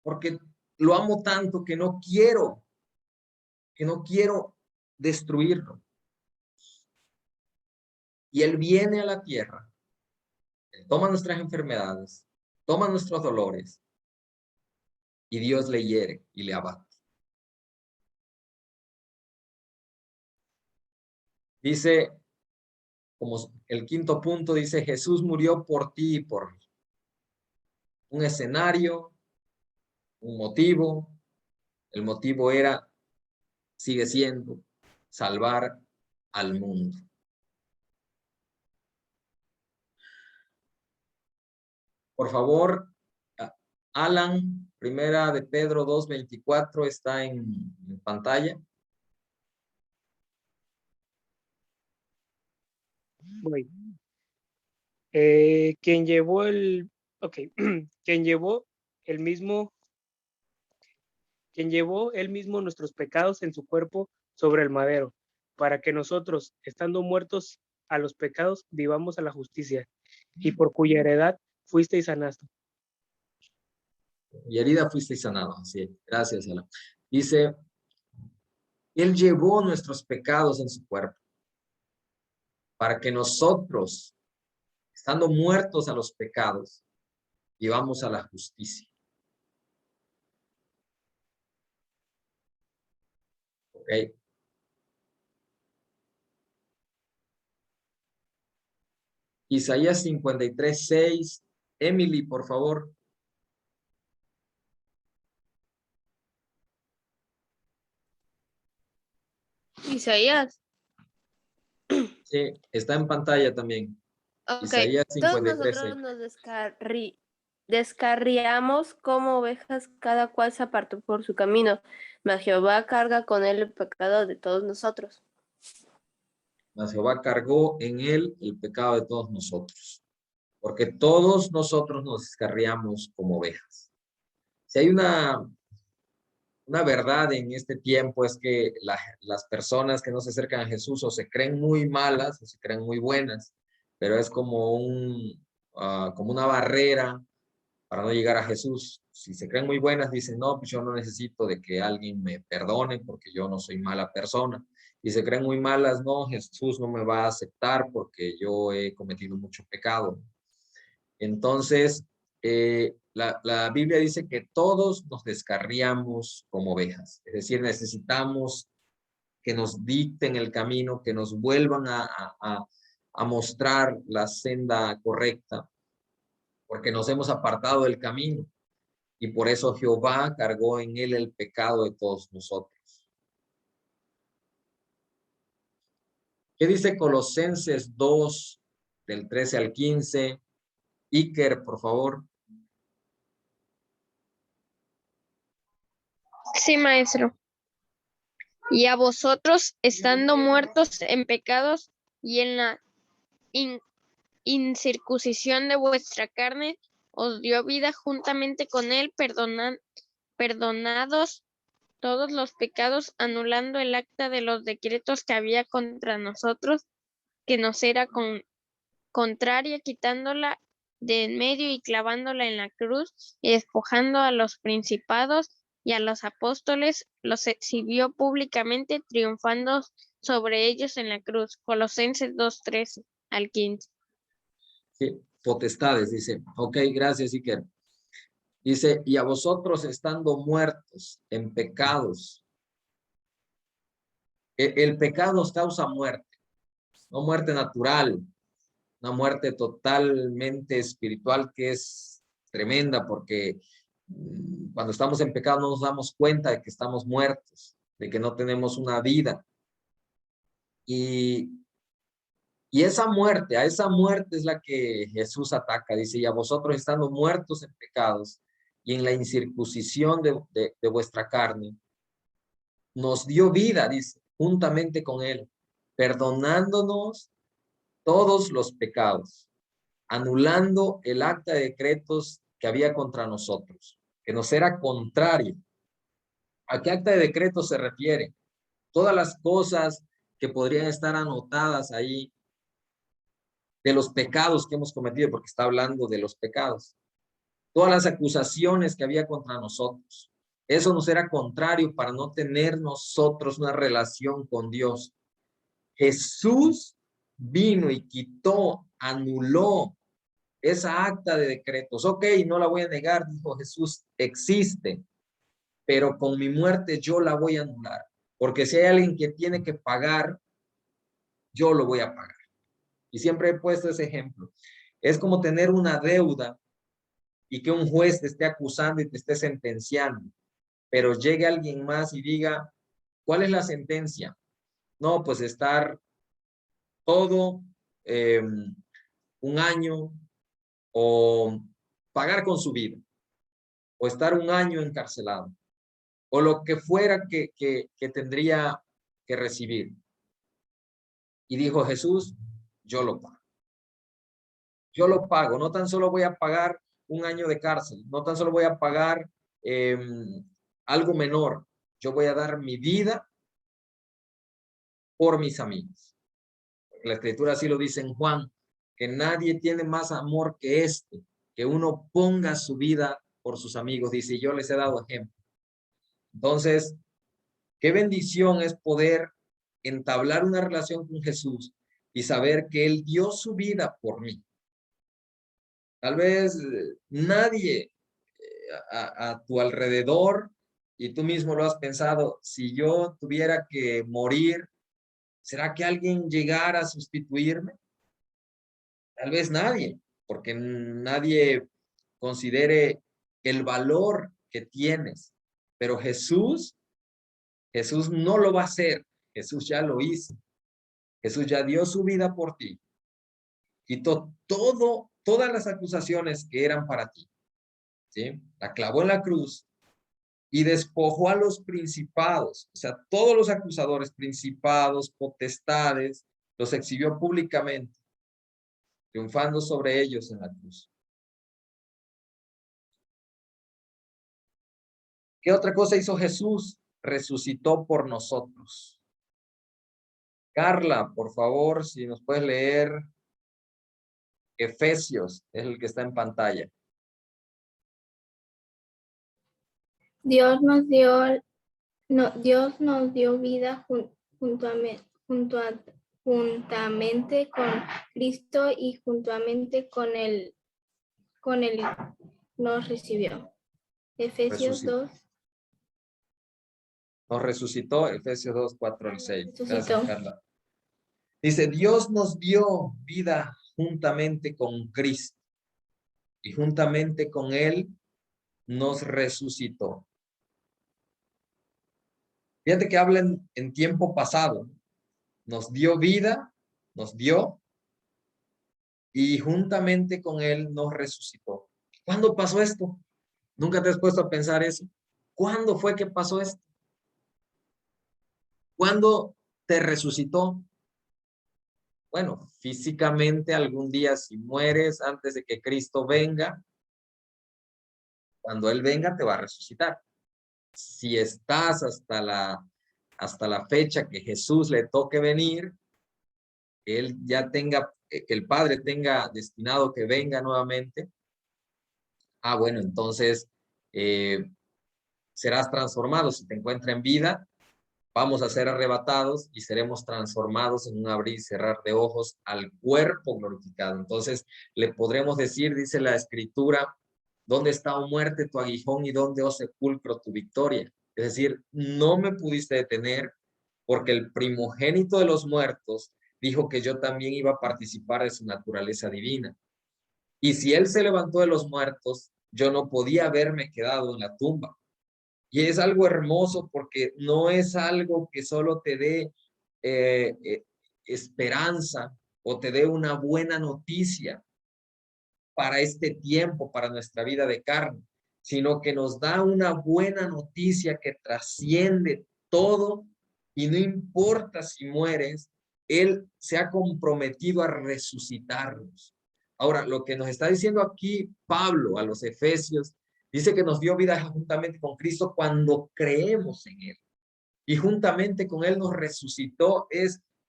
porque lo amo tanto que no quiero destruirlo. Y Él viene a la tierra, Él toma nuestras enfermedades, toma nuestros dolores, y Dios le hiere y le abate. Dice, como el quinto punto, dice, Jesús murió por ti y por mí. Un escenario, un motivo. El motivo sigue siendo, salvar al mundo. Por favor, Alan, primera de Pedro 2:24 está en pantalla. Voy. Quien llevó quien llevó él mismo nuestros pecados en su cuerpo sobre el madero, para que nosotros, estando muertos a los pecados, vivamos a la justicia, y por cuya heredad fuisteis sanados. Y herida fuiste sanado. Sí, gracias, Alan. Dice, Él llevó nuestros pecados en su cuerpo, para que nosotros, estando muertos a los pecados, vivamos a la justicia. ¿Ok? Isaías 53:6. Emily, por favor. Isaías. Sí, está en pantalla también. Ok, Isaías todos 53. nosotros nos descarriamos como ovejas, cada cual se apartó por su camino, mas Jehová carga con él el pecado de todos nosotros. Mas Jehová cargó en él el pecado de todos nosotros, porque todos nosotros nos descarriamos como ovejas. Si hay una verdad en este tiempo es que las personas que no se acercan a Jesús o se creen muy malas o se creen muy buenas, pero es como como una barrera para no llegar a Jesús. Si se creen muy buenas, dicen, no, pues yo no necesito de que alguien me perdone porque yo no soy mala persona. Y se creen muy malas, no, Jesús no me va a aceptar porque yo he cometido mucho pecado. Entonces, la Biblia dice que todos nos descarriamos como ovejas. Es decir, necesitamos que nos dicten el camino, que nos vuelvan a mostrar la senda correcta, porque nos hemos apartado del camino. Y por eso Jehová cargó en él el pecado de todos nosotros. ¿Qué dice Colosenses 2, del 13 al 15? Iker, por favor. Sí, maestro. Y a vosotros, estando muertos en pecados y en la incircuncisión de vuestra carne, os dio vida juntamente con él, perdonados todos los pecados, anulando el acta de los decretos que había contra nosotros, que nos era contraria, quitándola de en medio y clavándola en la cruz, y despojando a los principados y a los apóstoles, los exhibió públicamente, triunfando sobre ellos en la cruz. Colosenses 2:13 al 15. Sí, potestades, dice. Ok, gracias, Iker. Dice, y a vosotros estando muertos en pecados. El pecado nos causa muerte, no muerte natural, una muerte totalmente espiritual que es tremenda porque cuando estamos en pecado no nos damos cuenta de que estamos muertos, de que no tenemos una vida. Y esa muerte, a esa muerte es la que Jesús ataca. Dice, y a vosotros estando muertos en pecados y en la incircuncisión de vuestra carne, nos dio vida, dice, juntamente con él, perdonándonos todos los pecados, anulando el acta de decretos que había contra nosotros, que nos era contrario. ¿A qué acta de decretos se refiere? Todas las cosas que podrían estar anotadas ahí de los pecados que hemos cometido, porque está hablando de los pecados. Todas las acusaciones que había contra nosotros. Eso nos era contrario para no tener nosotros una relación con Dios. Jesús vino y quitó, anuló esa acta de decretos. Ok, no la voy a negar, dijo Jesús, existe, pero con mi muerte yo la voy a anular. Porque si hay alguien que tiene que pagar, yo lo voy a pagar. Y siempre he puesto ese ejemplo. Es como tener una deuda y que un juez te esté acusando y te esté sentenciando, pero llegue alguien más y diga, ¿cuál es la sentencia? No, pues estar todo un año o pagar con su vida o estar un año encarcelado o lo que fuera que tendría que recibir. Y dijo Jesús, yo lo pago. Yo lo pago, no tan solo voy a pagar un año de cárcel, no tan solo voy a pagar algo menor, yo voy a dar mi vida por mis amigos. La escritura así lo dice en Juan, que nadie tiene más amor que este, que uno ponga su vida por sus amigos, dice, yo les he dado ejemplo. Entonces, qué bendición es poder entablar una relación con Jesús y saber que Él dio su vida por mí. Tal vez nadie a tu alrededor, y tú mismo lo has pensado, si yo tuviera que morir, ¿será que alguien llegara a sustituirme? Tal vez nadie, porque nadie considere el valor que tienes. Pero Jesús no lo va a hacer. Jesús ya lo hizo. Jesús ya dio su vida por ti. Quitó todas las acusaciones que eran para ti. ¿Sí? La clavó en la cruz y despojó a los principados, o sea, todos los acusadores, principados, potestades, los exhibió públicamente, triunfando sobre ellos en la cruz. ¿Qué otra cosa hizo Jesús? Resucitó por nosotros. Carla, por favor, si nos puedes leer Efesios, es el que está en pantalla. Dios nos dio vida juntamente con Cristo y juntamente con él nos recibió. Efesios 2. Nos resucitó, Efesios 2, 4 al 6. Resucitó. Gracias, Carla. Dice, Dios nos dio vida juntamente con Cristo y juntamente con Él nos resucitó. Fíjate que hablan en tiempo pasado. Nos dio vida, nos dio, y juntamente con Él nos resucitó. ¿Cuándo pasó esto? ¿Nunca te has puesto a pensar eso? ¿Cuándo fue que pasó esto? ¿Cuándo te resucitó? Bueno, físicamente algún día si mueres antes de que Cristo venga, cuando Él venga te va a resucitar. Si estás hasta la fecha que Jesús le toque venir, Él ya tenga, que el Padre tenga destinado que venga nuevamente, bueno, entonces serás transformado. Si te encuentra en vida, vamos a ser arrebatados y seremos transformados en un abrir y cerrar de ojos al cuerpo glorificado. Entonces le podremos decir, dice la Escritura, ¿dónde está, oh muerte, tu aguijón, y dónde, oh sepulcro, tu victoria? Es decir, no me pudiste detener, porque el primogénito de los muertos dijo que yo también iba a participar de su naturaleza divina. Y si él se levantó de los muertos, yo no podía haberme quedado en la tumba. Y es algo hermoso, porque no es algo que solo te dé esperanza o te dé una buena noticia para este tiempo, para nuestra vida de carne, sino que nos da una buena noticia que trasciende todo, y no importa si mueres, Él se ha comprometido a resucitarnos. Ahora, lo que nos está diciendo aquí Pablo a los Efesios, dice que nos dio vida juntamente con Cristo cuando creemos en Él. Y juntamente con Él nos resucitó.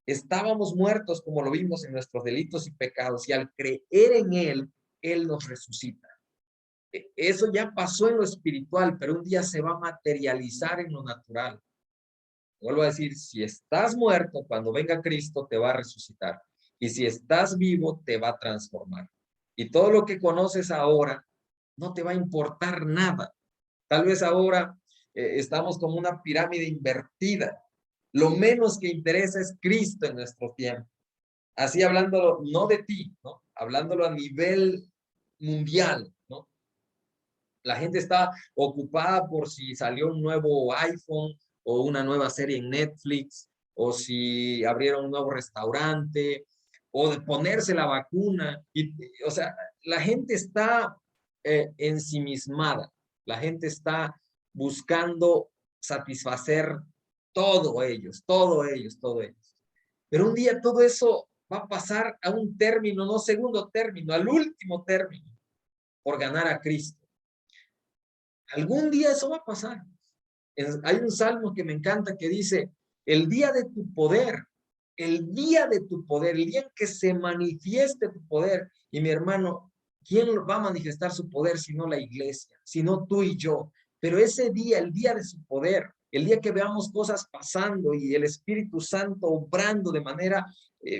Estábamos muertos, como lo vimos, en nuestros delitos y pecados, y al creer en Él, Él nos resucita. Eso ya pasó en lo espiritual, pero un día se va a materializar en lo natural. Vuelvo a decir, si estás muerto, cuando venga Cristo te va a resucitar. Y si estás vivo, te va a transformar. Y todo lo que conoces ahora no te va a importar nada. Tal vez ahora estamos como una pirámide invertida. Lo menos que interesa es Cristo en nuestro tiempo. Así hablándolo, no de ti, ¿no? Hablándolo a nivel mundial, ¿no? La gente está ocupada por si salió un nuevo iPhone o una nueva serie en Netflix, o si abrieron un nuevo restaurante, o de ponerse la vacuna. O sea, la gente está ensimismada. La gente está buscando satisfacer todo ellos. Pero un día todo eso va a pasar a un término, no segundo término, al último término, por ganar a Cristo. Algún día eso va a pasar. Hay un salmo que me encanta que dice, el día de tu poder, el día de tu poder, el día en que se manifieste tu poder. Y mi hermano, ¿quién va a manifestar su poder si no la iglesia? Si no tú y yo. Pero ese día, el día de su poder, el día que veamos cosas pasando y el Espíritu Santo obrando de manera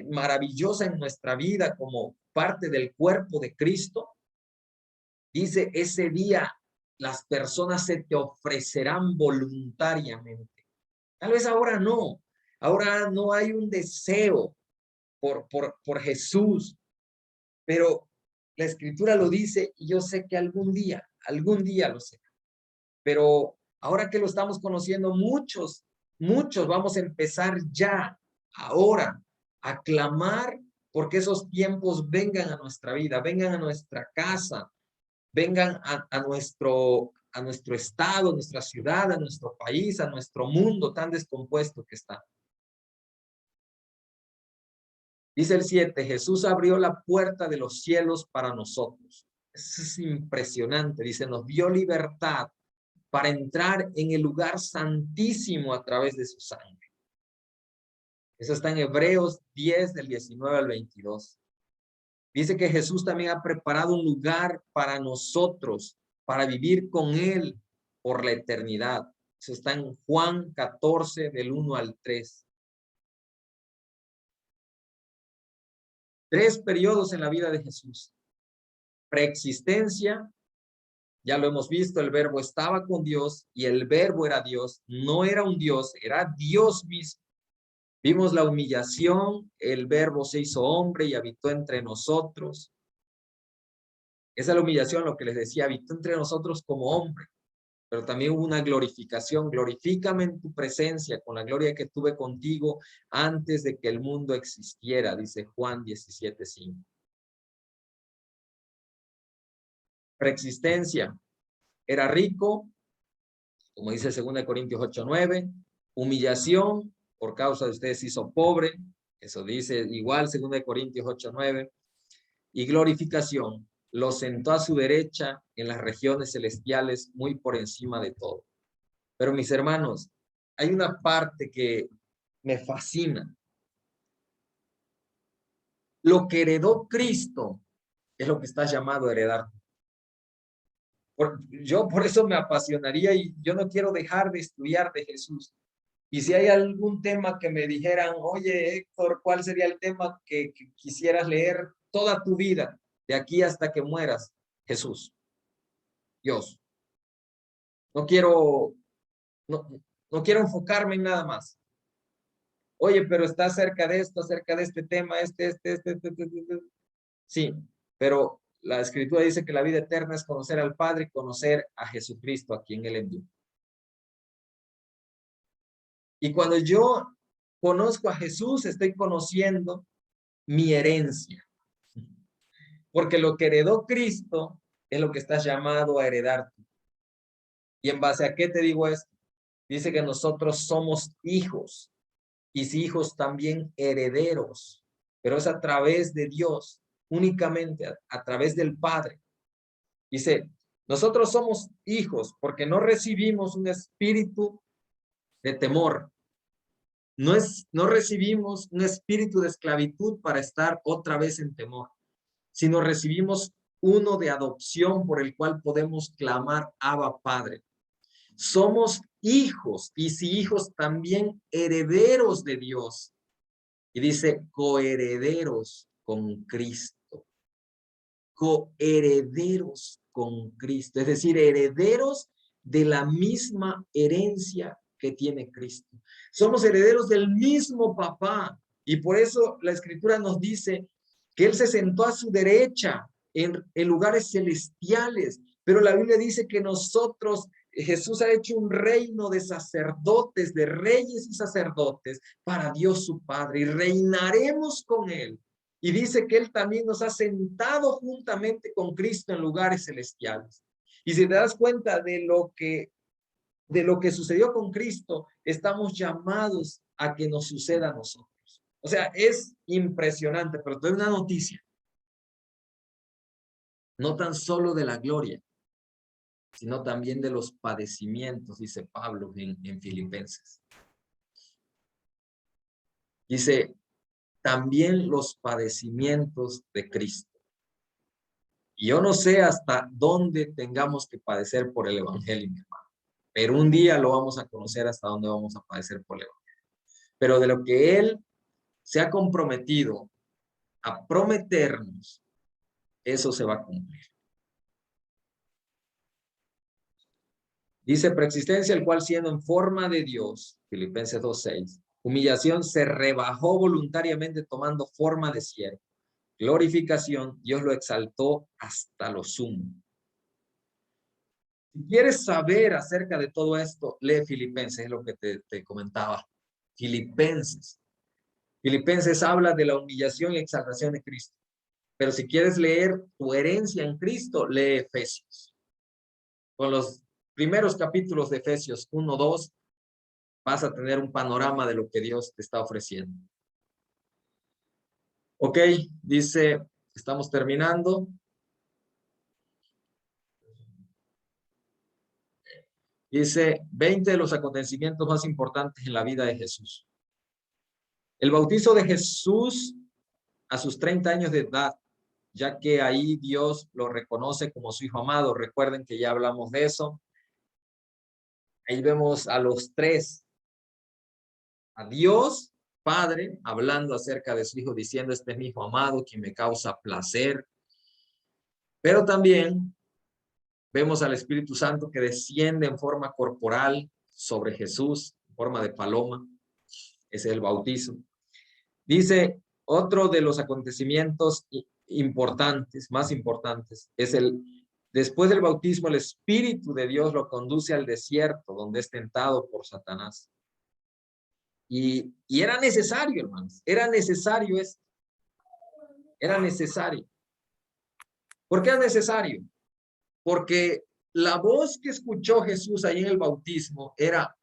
maravillosa en nuestra vida como parte del cuerpo de Cristo, dice, ese día las personas se te ofrecerán voluntariamente. Tal vez ahora no hay un deseo por Jesús, pero la Escritura lo dice y yo sé que algún día lo sé. Pero ahora que lo estamos conociendo, muchos muchos vamos a empezar ya, ahora, a clamar porque esos tiempos vengan a nuestra vida, vengan a nuestra casa, vengan a nuestro estado, a nuestra ciudad, a nuestro país, a nuestro mundo tan descompuesto que está. Dice el 7, Jesús abrió la puerta de los cielos para nosotros. Eso es impresionante. Dice, nos dio libertad para entrar en el lugar santísimo a través de su sangre. Eso está en Hebreos 10, del 19 al 22. Dice que Jesús también ha preparado un lugar para nosotros, para vivir con Él por la eternidad. Eso está en Juan 14, del 1 al 3. 3 periodos en la vida de Jesús. Preexistencia, ya lo hemos visto, el verbo estaba con Dios y el verbo era Dios. No era un Dios, era Dios mismo. Vimos la humillación, el verbo se hizo hombre y habitó entre nosotros. Esa es la humillación, lo que les decía, habitó entre nosotros como hombre. Pero también hubo una glorificación. Glorifícame en tu presencia con la gloria que tuve contigo antes de que el mundo existiera, dice Juan 17:5. Preexistencia. Era rico, como dice 2 Corintios 8:9. Humillación, por causa de ustedes se hizo pobre. Eso dice igual 2 Corintios 8:9. Y glorificación. Lo sentó a su derecha en las regiones celestiales, muy por encima de todo. Pero mis hermanos, hay una parte que me fascina. Lo que heredó Cristo es lo que estás llamado a heredar. Yo por eso me apasionaría y yo no quiero dejar de estudiar de Jesús. Y si hay algún tema que me dijeran, oye Héctor, ¿cuál sería el tema que quisieras leer toda tu vida? De aquí hasta que mueras, Jesús, Dios. No quiero enfocarme en nada más. Oye, pero está cerca de esto, cerca de este tema, este. Sí, pero la Escritura dice que la vida eterna es conocer al Padre y conocer a Jesucristo, a quien Él envió. Y cuando yo conozco a Jesús, estoy conociendo mi herencia. Porque lo que heredó Cristo es lo que estás llamado a heredar tú. ¿Y en base a qué te digo esto? Dice que nosotros somos hijos. Y si hijos también herederos. Pero es a través de Dios. Únicamente a través del Padre. Dice, nosotros somos hijos porque no recibimos un espíritu de temor. No recibimos un espíritu de esclavitud para estar otra vez en temor, sino recibimos uno de adopción por el cual podemos clamar Abba Padre. Somos hijos y si hijos también herederos de Dios. Y dice coherederos con Cristo. Coherederos con Cristo. Es decir, herederos de la misma herencia que tiene Cristo. Somos herederos del mismo papá. Y por eso la Escritura nos dice que Él se sentó a su derecha en lugares celestiales. Pero la Biblia dice que nosotros, Jesús ha hecho un reino de sacerdotes, de reyes y sacerdotes para Dios su Padre. Y reinaremos con Él. Y dice que Él también nos ha sentado juntamente con Cristo en lugares celestiales. Y si te das cuenta de lo que sucedió con Cristo, estamos llamados a que nos suceda a nosotros. O sea, es impresionante, pero te doy una noticia. No tan solo de la gloria, sino también de los padecimientos, dice Pablo en Filipenses. Dice, también los padecimientos de Cristo. Y yo no sé hasta dónde tengamos que padecer por el evangelio, mi hermano. Pero un día lo vamos a conocer hasta dónde vamos a padecer por el evangelio. Pero de lo que Él se ha comprometido a prometernos, eso se va a cumplir. Dice preexistencia, el cual siendo en forma de Dios, Filipenses 2:6, humillación se rebajó voluntariamente tomando forma de siervo. Glorificación, Dios lo exaltó hasta lo sumo. Si quieres saber acerca de todo esto, lee Filipenses, es lo que te comentaba. Filipenses. Filipenses habla de la humillación y exaltación de Cristo. Pero si quieres leer tu herencia en Cristo, lee Efesios. Con los primeros capítulos de Efesios 1, 2, vas a tener un panorama de lo que Dios te está ofreciendo. Ok, dice, estamos terminando. Dice, 20 de los acontecimientos más importantes en la vida de Jesús. El bautizo de Jesús a sus 30 años de edad, ya que ahí Dios lo reconoce como su hijo amado. Recuerden que ya hablamos de eso. Ahí vemos a los tres. A Dios Padre hablando acerca de su hijo, diciendo, este es mi hijo amado, quien me causa placer. Pero también vemos al Espíritu Santo que desciende en forma corporal sobre Jesús, en forma de paloma. Ese es el bautizo. Dice, otro de los acontecimientos importantes, más importantes, es después del bautismo, el Espíritu de Dios lo conduce al desierto, donde es tentado por Satanás. Y era necesario, hermanos, era necesario esto. Era necesario. ¿Por qué es necesario? Porque la voz que escuchó Jesús ahí en el bautismo era,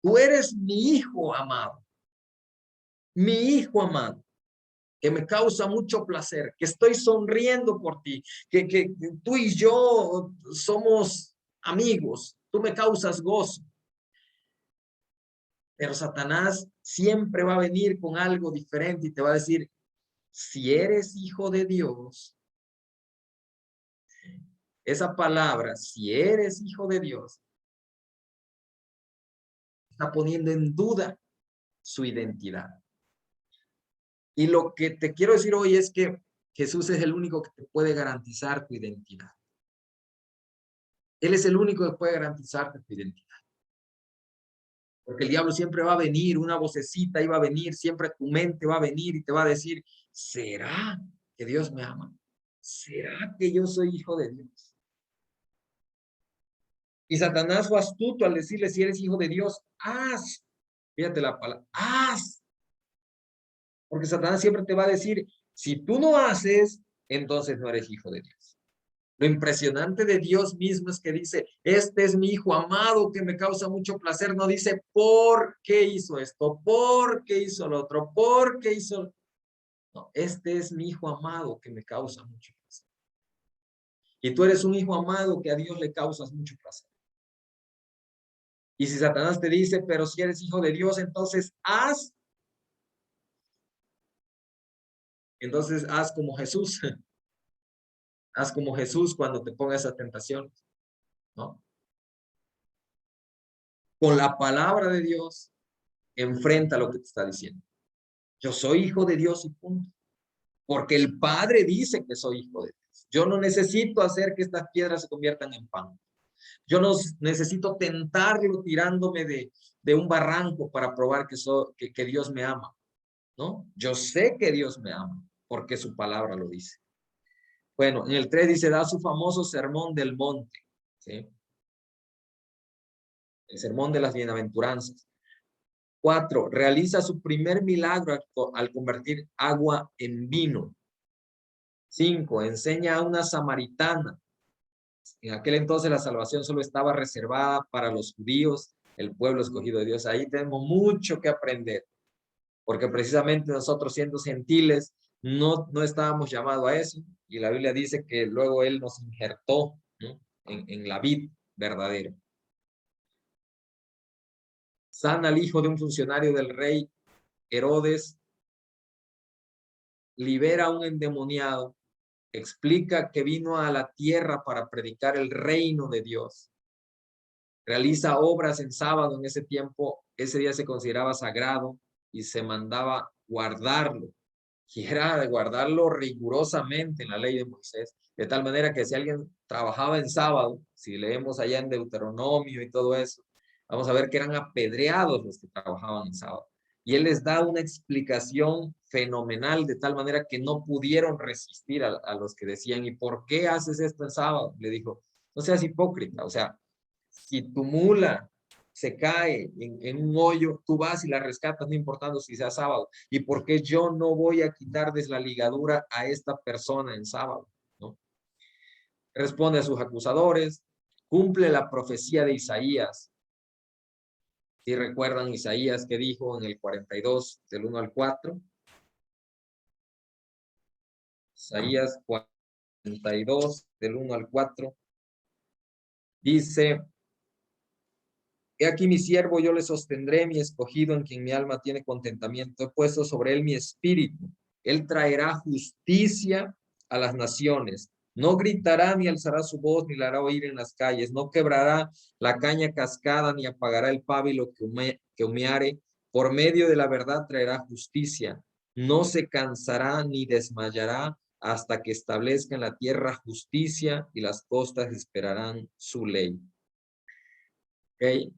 tú eres mi hijo amado, que me causa mucho placer, que estoy sonriendo por ti, que tú y yo somos amigos, tú me causas gozo. Pero Satanás siempre va a venir con algo diferente y te va a decir, si eres hijo de Dios, esa palabra, si eres hijo de Dios, está poniendo en duda su identidad. Y lo que te quiero decir hoy es que Jesús es el único que te puede garantizar tu identidad. Él es el único que puede garantizarte tu identidad. Porque el diablo siempre va a venir, una vocecita iba a venir, siempre tu mente va a venir y te va a decir, ¿será que Dios me ama? ¿Será que yo soy hijo de Dios? Y Satanás fue astuto al decirle, si eres hijo de Dios, haz. Fíjate la palabra, haz. Porque Satanás siempre te va a decir, si tú no haces, entonces no eres hijo de Dios. Lo impresionante de Dios mismo es que dice, este es mi hijo amado que me causa mucho placer. No dice, ¿por qué hizo esto? ¿Por qué hizo lo otro? ¿Por qué hizo? No, este es mi hijo amado que me causa mucho placer. Y tú eres un hijo amado que a Dios le causas mucho placer. Y si Satanás te dice, pero si eres hijo de Dios, entonces haz. Entonces haz como Jesús. Haz como Jesús cuando te ponga esa tentación, ¿no? Con la palabra de Dios, enfrenta lo que te está diciendo. Yo soy hijo de Dios y punto. Porque el Padre dice que soy hijo de Dios. Yo no necesito hacer que estas piedras se conviertan en pan. Yo no necesito tentarlo tirándome de un barranco para probar que Dios me ama, ¿no? Yo sé que Dios me ama porque su palabra lo dice. Bueno, en el 3 dice, da su famoso sermón del monte, ¿sí? El sermón de las bienaventuranzas. 4, realiza su primer milagro al convertir agua en vino. 5, enseña a una samaritana. En aquel entonces la salvación solo estaba reservada para los judíos, el pueblo escogido de Dios. Ahí tenemos mucho que aprender, porque precisamente nosotros siendo gentiles no estábamos llamados a eso, y la Biblia dice que luego Él nos injertó, ¿no? en la vid verdadera. Sana al hijo de un funcionario del rey Herodes, libera a un endemoniado, explica que vino a la tierra para predicar el reino de Dios, realiza obras en sábado. En ese tiempo, ese día se consideraba sagrado y se mandaba guardarlo, y era de guardarlo rigurosamente en la ley de Moisés, de tal manera que si alguien trabajaba en sábado, si leemos allá en Deuteronomio y todo eso, vamos a ver que eran apedreados los que trabajaban en sábado. Y él les da una explicación fenomenal, de tal manera que no pudieron resistir a los que decían, ¿y por qué haces esto en sábado? Le dijo, No seas hipócrita. O sea, si tu mula se cae en un hoyo, tú vas y la rescatas, no importando si sea sábado. ¿Y por qué yo no voy a quitarles la ligadura a esta persona en sábado? ¿No? Responde a sus acusadores, cumple la profecía de Isaías. Si recuerdan Isaías que dijo en el 42, del 1 al 4. Isaías 42, del 1 al 4. Dice: he aquí mi siervo, yo le sostendré, mi escogido, en quien mi alma tiene contentamiento. He puesto sobre él mi espíritu. Él traerá justicia a las naciones. No gritará ni alzará su voz, ni la hará oír en las calles. No quebrará la caña cascada, ni apagará el pábilo que humeare. Por medio de la verdad traerá justicia. No se cansará ni desmayará hasta que establezca en la tierra justicia, y las costas esperarán su ley. ¿Ok?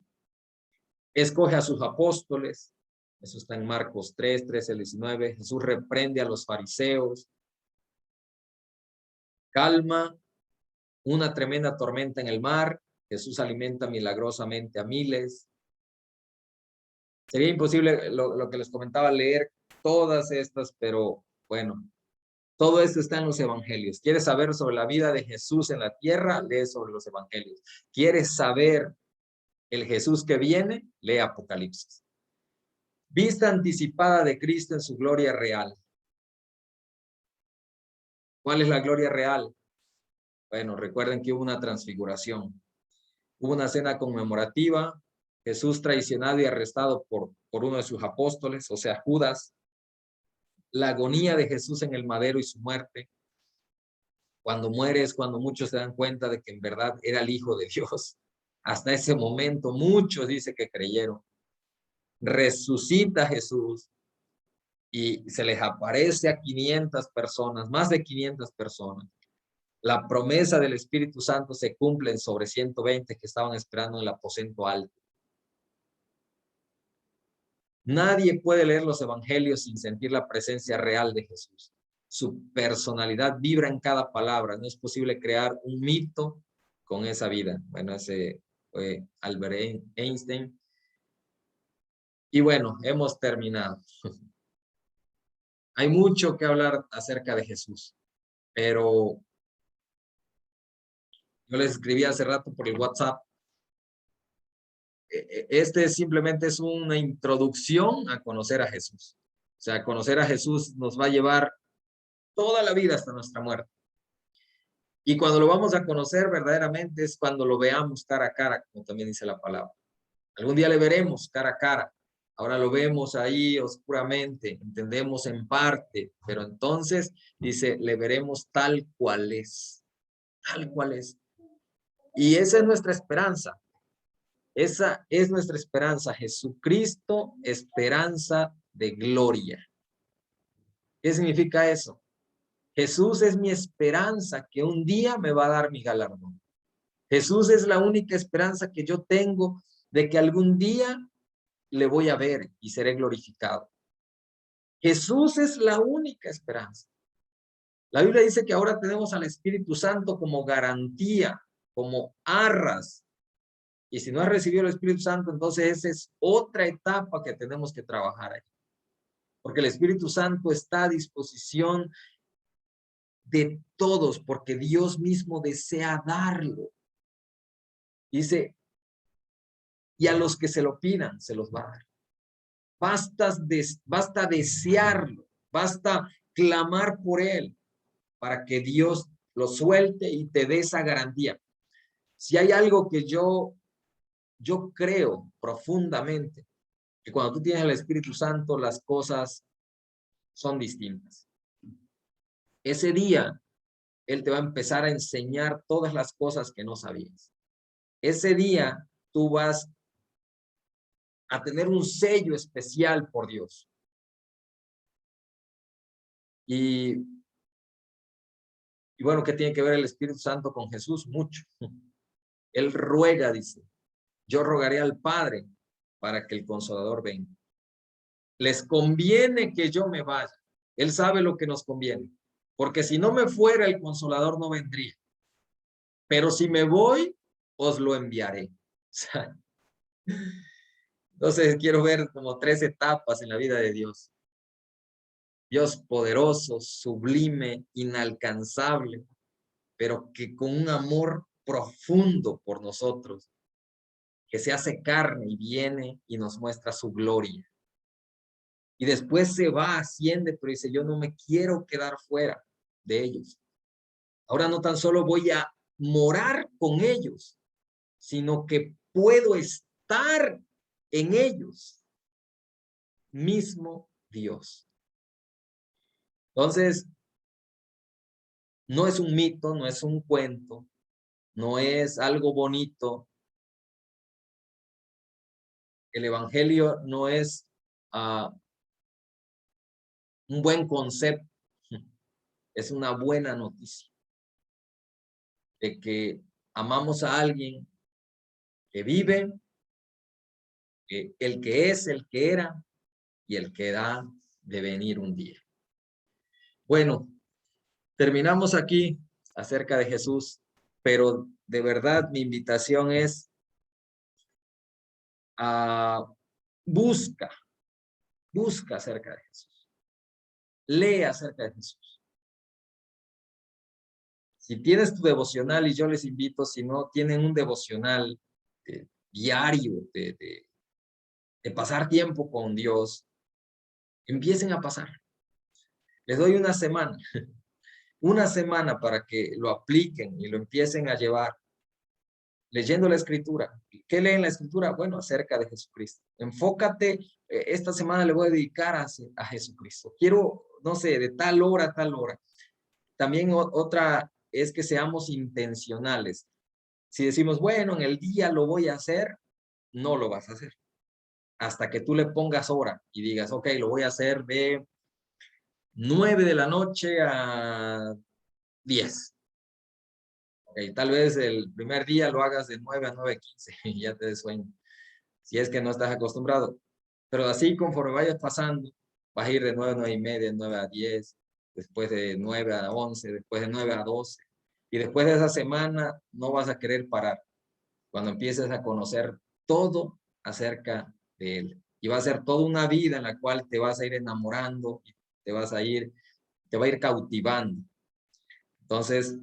Escoge a sus apóstoles. Eso está en Marcos 3, 13 al 19. Jesús reprende a los fariseos. Calma una tremenda tormenta en el mar. Jesús alimenta milagrosamente a miles. Sería imposible lo que les comentaba, leer todas estas, pero bueno, todo esto está en los evangelios. ¿Quieres saber sobre la vida de Jesús en la tierra? Lee sobre los evangelios. ¿Quieres saber el Jesús que viene? Lee Apocalipsis. Vista anticipada de Cristo en su gloria real. ¿Cuál es la gloria real? Bueno, recuerden que hubo una transfiguración. Hubo una cena conmemorativa. Jesús traicionado y arrestado por uno de sus apóstoles, o sea, Judas. La agonía de Jesús en el madero y su muerte. Cuando muere es cuando muchos se dan cuenta de que en verdad era el Hijo de Dios. Hasta ese momento muchos dicen que creyeron. Resucita Jesús y se les aparece a 500 personas, más de 500 personas. La promesa del Espíritu Santo se cumple sobre 120 que estaban esperando en el aposento alto. Nadie puede leer los evangelios sin sentir la presencia real de Jesús. Su personalidad vibra en cada palabra. No es posible crear un mito con esa vida. Bueno, ese fue Albert Einstein. Y bueno, hemos terminado. Hay mucho que hablar acerca de Jesús, pero yo les escribí hace rato por el WhatsApp. Este simplemente es una introducción a conocer a Jesús. O sea, conocer a Jesús nos va a llevar toda la vida hasta nuestra muerte. Y cuando lo vamos a conocer verdaderamente es cuando lo veamos cara a cara, como también dice la palabra. Algún día le veremos cara a cara. Ahora lo vemos ahí oscuramente, entendemos en parte, pero entonces dice, le veremos tal cual es. Tal cual es. Y esa es nuestra esperanza. Esa es nuestra esperanza. Jesucristo, esperanza de gloria. ¿Qué significa eso? Jesús es mi esperanza que un día me va a dar mi galardón. Jesús es la única esperanza que yo tengo de que algún día le voy a ver y seré glorificado. Jesús es la única esperanza. La Biblia dice que ahora tenemos al Espíritu Santo como garantía, como arras. Y si no has recibido el Espíritu Santo, entonces esa es otra etapa que tenemos que trabajar ahí. Porque el Espíritu Santo está a disposición de todos, porque Dios mismo desea darlo. Dice, y a los que se lo pidan, se los va a dar. Basta desearlo, basta clamar por él para que Dios lo suelte y te dé esa garantía. Si hay algo que yo creo profundamente, que cuando tú tienes el Espíritu Santo, las cosas son distintas. Ese día, Él te va a empezar a enseñar todas las cosas que no sabías. Ese día, tú vas a tener un sello especial por Dios. Y bueno, ¿qué tiene que ver el Espíritu Santo con Jesús? Mucho. Él ruega, dice, yo rogaré al Padre para que el Consolador venga. Les conviene que yo me vaya. Él sabe lo que nos conviene. Porque si no me fuera, el Consolador no vendría. pero si me voy, os lo enviaré. Entonces quiero ver como 3 etapas en la vida de Dios. Dios poderoso, sublime, inalcanzable, pero que con un amor profundo por nosotros, que se hace carne y viene y nos muestra su gloria. Y después se va, asciende, pero dice, yo no me quiero quedar fuera de ellos. Ahora no tan solo voy a morar con ellos, sino que puedo estar en ellos. Mismo Dios. Entonces, no es un mito, no es un cuento, no es algo bonito. El evangelio no es un buen concepto, es una buena noticia de que amamos a alguien que vive, el que es, el que era y el que da de venir un día. Bueno, terminamos aquí acerca de Jesús, pero de verdad mi invitación es busca acerca de Jesús. Lee acerca de Jesús. Si tienes tu devocional, y yo les invito, si no tienen un devocional diario de pasar tiempo con Dios, empiecen a pasar. Les doy una semana para que lo apliquen y lo empiecen a llevar. Leyendo la escritura. ¿Qué leen la escritura? Bueno, acerca de Jesucristo. Enfócate, esta semana le voy a dedicar a Jesucristo. Quiero, no sé, de tal hora a tal hora. También otra es que seamos intencionales. Si decimos, bueno, en el día lo voy a hacer, no lo vas a hacer. Hasta que tú le pongas hora y digas, ok, lo voy a hacer de 9 de la noche a 10. Okay, tal vez el primer día lo hagas de 9 a 9:15 y ya te des sueño, si es que no estás acostumbrado. Pero así conforme vayas pasando, vas a ir de 9 a 9:30, 9 a 10, después de 9 a 11, después de 9 a 12. Y después de esa semana no vas a querer parar cuando empieces a conocer todo acerca de Él. Y va a ser toda una vida en la cual te vas a ir enamorando y te va a ir cautivando. Entonces,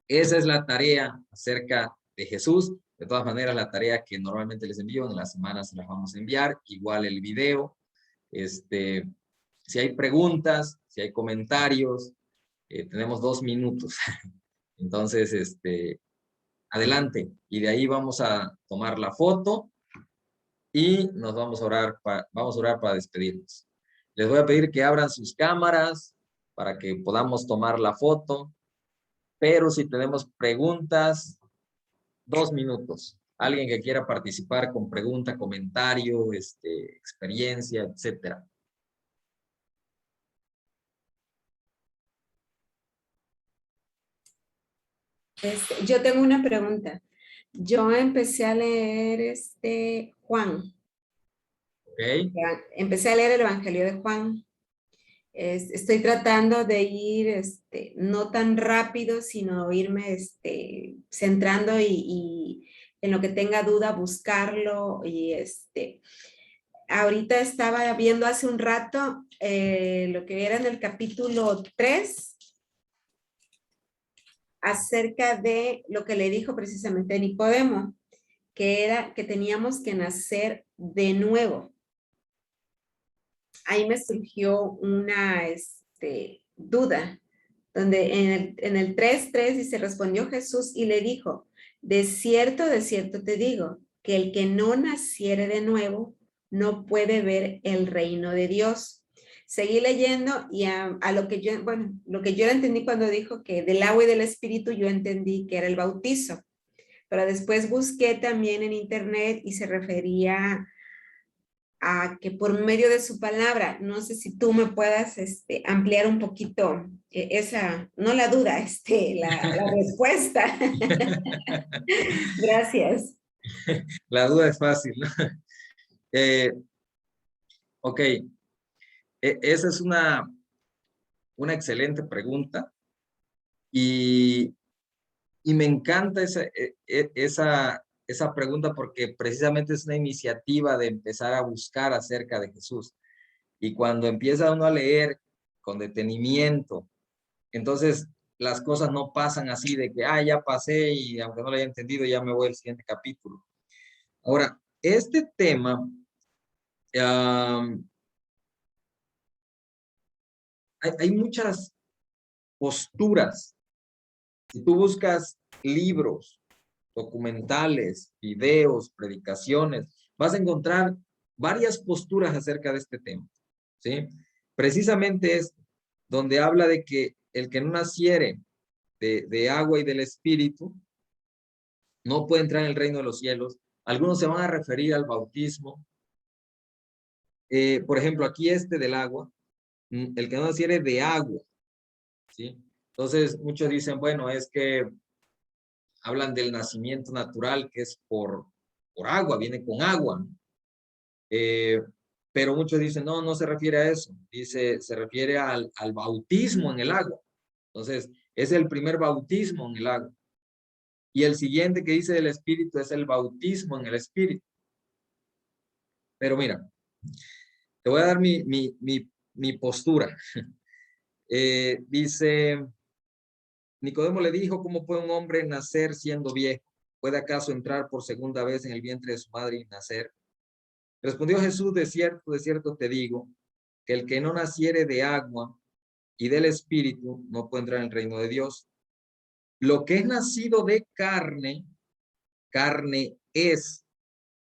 esa es la tarea acerca de Jesús. De todas maneras, la tarea que normalmente les envío en las semanas se las vamos a enviar. Igual el video. Si hay preguntas, si hay comentarios, tenemos 2 minutos. Entonces, adelante. Y de ahí vamos a tomar la foto y nos vamos a orar para despedirnos. Les voy a pedir que abran sus cámaras para que podamos tomar la foto. Pero si tenemos preguntas, 2 minutos. Alguien que quiera participar con pregunta, comentario, experiencia, etcétera. Yo tengo una pregunta. Yo empecé a leer Juan. Okay. Empecé a leer el Evangelio de Juan. Estoy tratando de ir no tan rápido, sino irme centrando y en lo que tenga duda buscarlo. Y ahorita estaba viendo hace un rato lo que era en el capítulo 3 acerca de lo que le dijo precisamente Nicodemo, que era que teníamos que nacer de nuevo. Ahí me surgió una duda, donde en el 3:3 dice, respondió Jesús y le dijo, de cierto te digo, que el que no naciere de nuevo no puede ver el reino de Dios. Seguí leyendo y a lo que yo, bueno, lo que yo entendí cuando dijo que del agua y del espíritu, yo entendí que era el bautizo. Pero después busqué también en internet y se refería a que por medio de su palabra, no sé si tú me puedas ampliar un poquito esa, no la duda, la respuesta. Gracias. La duda es fácil, ¿no? Ok. Esa es una excelente pregunta. Y Y me encanta esa pregunta porque precisamente es una iniciativa de empezar a buscar acerca de Jesús. Y cuando empieza uno a leer con detenimiento, entonces las cosas no pasan así de que, ya pasé y aunque no lo haya entendido, ya me voy al siguiente capítulo. Ahora, este tema, hay muchas posturas. Si tú buscas libros, documentales, videos, predicaciones, vas a encontrar varias posturas acerca de este tema, ¿sí? Precisamente es donde habla de que el que no naciere de agua y del espíritu no puede entrar en el reino de los cielos. Algunos se van a referir al bautismo. Por ejemplo, aquí del agua, el que no naciere de agua, ¿sí? Entonces, muchos dicen, bueno, es que hablan del nacimiento natural, que es por agua, viene con agua. Pero muchos dicen, no, no se refiere a eso. Se refiere al bautismo en el agua. Entonces, es el primer bautismo en el agua. Y el siguiente que dice del Espíritu es el bautismo en el Espíritu. Pero mira, te voy a dar mi postura. Dice, Nicodemo le dijo, ¿cómo puede un hombre nacer siendo viejo? ¿Puede acaso entrar por segunda vez en el vientre de su madre y nacer? Respondió Jesús, de cierto te digo, que el que no naciere de agua y del Espíritu no puede entrar en el reino de Dios. Lo que es nacido de carne, carne es.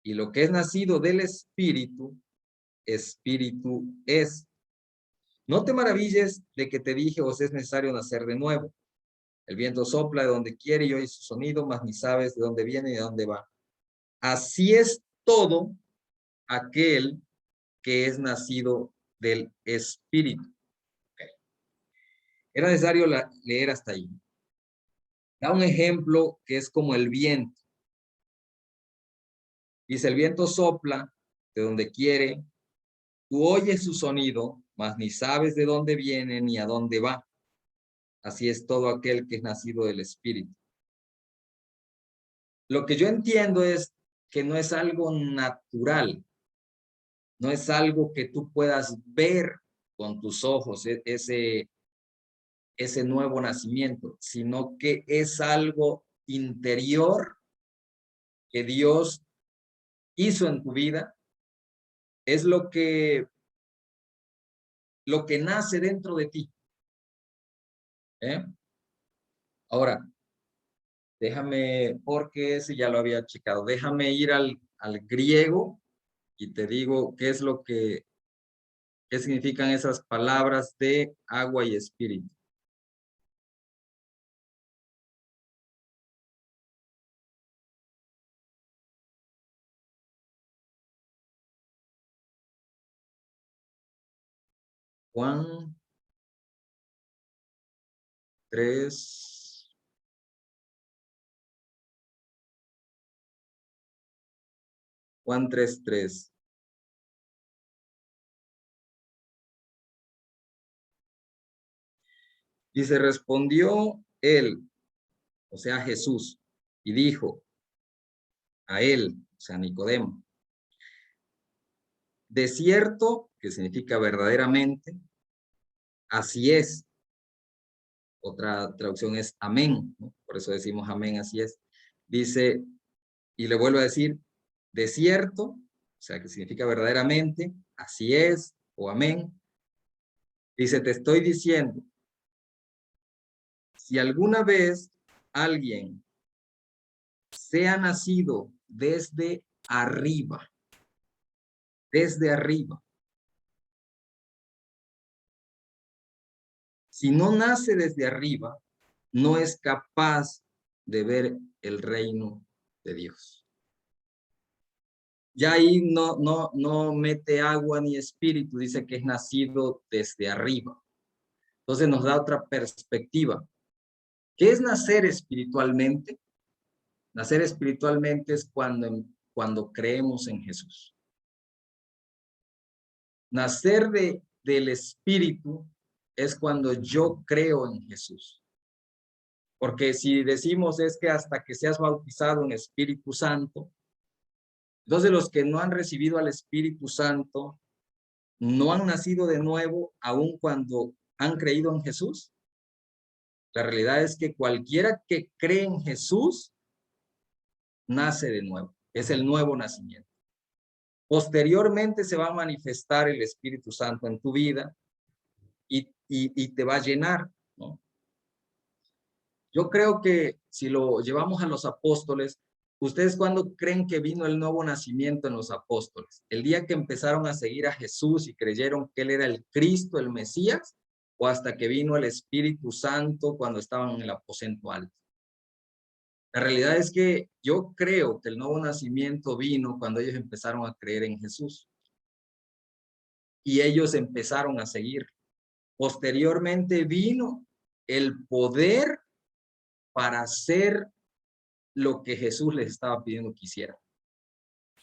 Y lo que es nacido del Espíritu, Espíritu es. No te maravilles de que te dije, os es necesario nacer de nuevo. El viento sopla de donde quiere y oye su sonido, mas ni sabes de dónde viene y de dónde va. Así es todo aquel que es nacido del Espíritu. Okay. Era necesario leer hasta ahí. Da un ejemplo que es como el viento. Dice, el viento sopla de donde quiere, tú oyes su sonido, mas ni sabes de dónde viene ni a dónde va. Así es todo aquel que es nacido del Espíritu. Lo que yo entiendo es que no es algo natural, no es algo que tú puedas ver con tus ojos, ese nuevo nacimiento, sino que es algo interior que Dios hizo en tu vida, es lo que nace dentro de ti. Ahora, déjame, porque ese ya lo había checado, déjame ir al griego y te digo qué significan esas palabras de agua y espíritu. Juan 3. Juan 3:3. Dice, respondió él, o sea, Jesús, y dijo a él, o sea, Nicodemo, de cierto, que significa verdaderamente, así es. Otra traducción es amén, ¿no? Por eso decimos amén, así es. Dice, y le vuelvo a decir, de cierto, o sea, que significa verdaderamente, así es, o amén. Dice, te estoy diciendo, si alguna vez alguien se ha nacido desde arriba, si no nace desde arriba, no es capaz de ver el reino de Dios. Ya ahí no mete agua ni espíritu, dice que es nacido desde arriba. Entonces nos da otra perspectiva. ¿Qué es nacer espiritualmente? Nacer espiritualmente es cuando creemos en Jesús. Nacer del espíritu es cuando yo creo en Jesús. Porque si decimos es que hasta que seas bautizado en Espíritu Santo, entonces los que no han recibido al Espíritu Santo no han nacido de nuevo aun cuando han creído en Jesús. La realidad es que cualquiera que cree en Jesús nace de nuevo. Es el nuevo nacimiento. Posteriormente se va a manifestar el Espíritu Santo en tu vida y te va a llenar, ¿no? Yo creo que si lo llevamos a los apóstoles, ¿ustedes cuándo creen que vino el nuevo nacimiento en los apóstoles? ¿El día que empezaron a seguir a Jesús y creyeron que Él era el Cristo, el Mesías? ¿O hasta que vino el Espíritu Santo cuando estaban en el aposento alto? La realidad es que yo creo que el nuevo nacimiento vino cuando ellos empezaron a creer en Jesús. Y ellos empezaron a seguir. Posteriormente vino el poder para hacer lo que Jesús les estaba pidiendo que hicieran.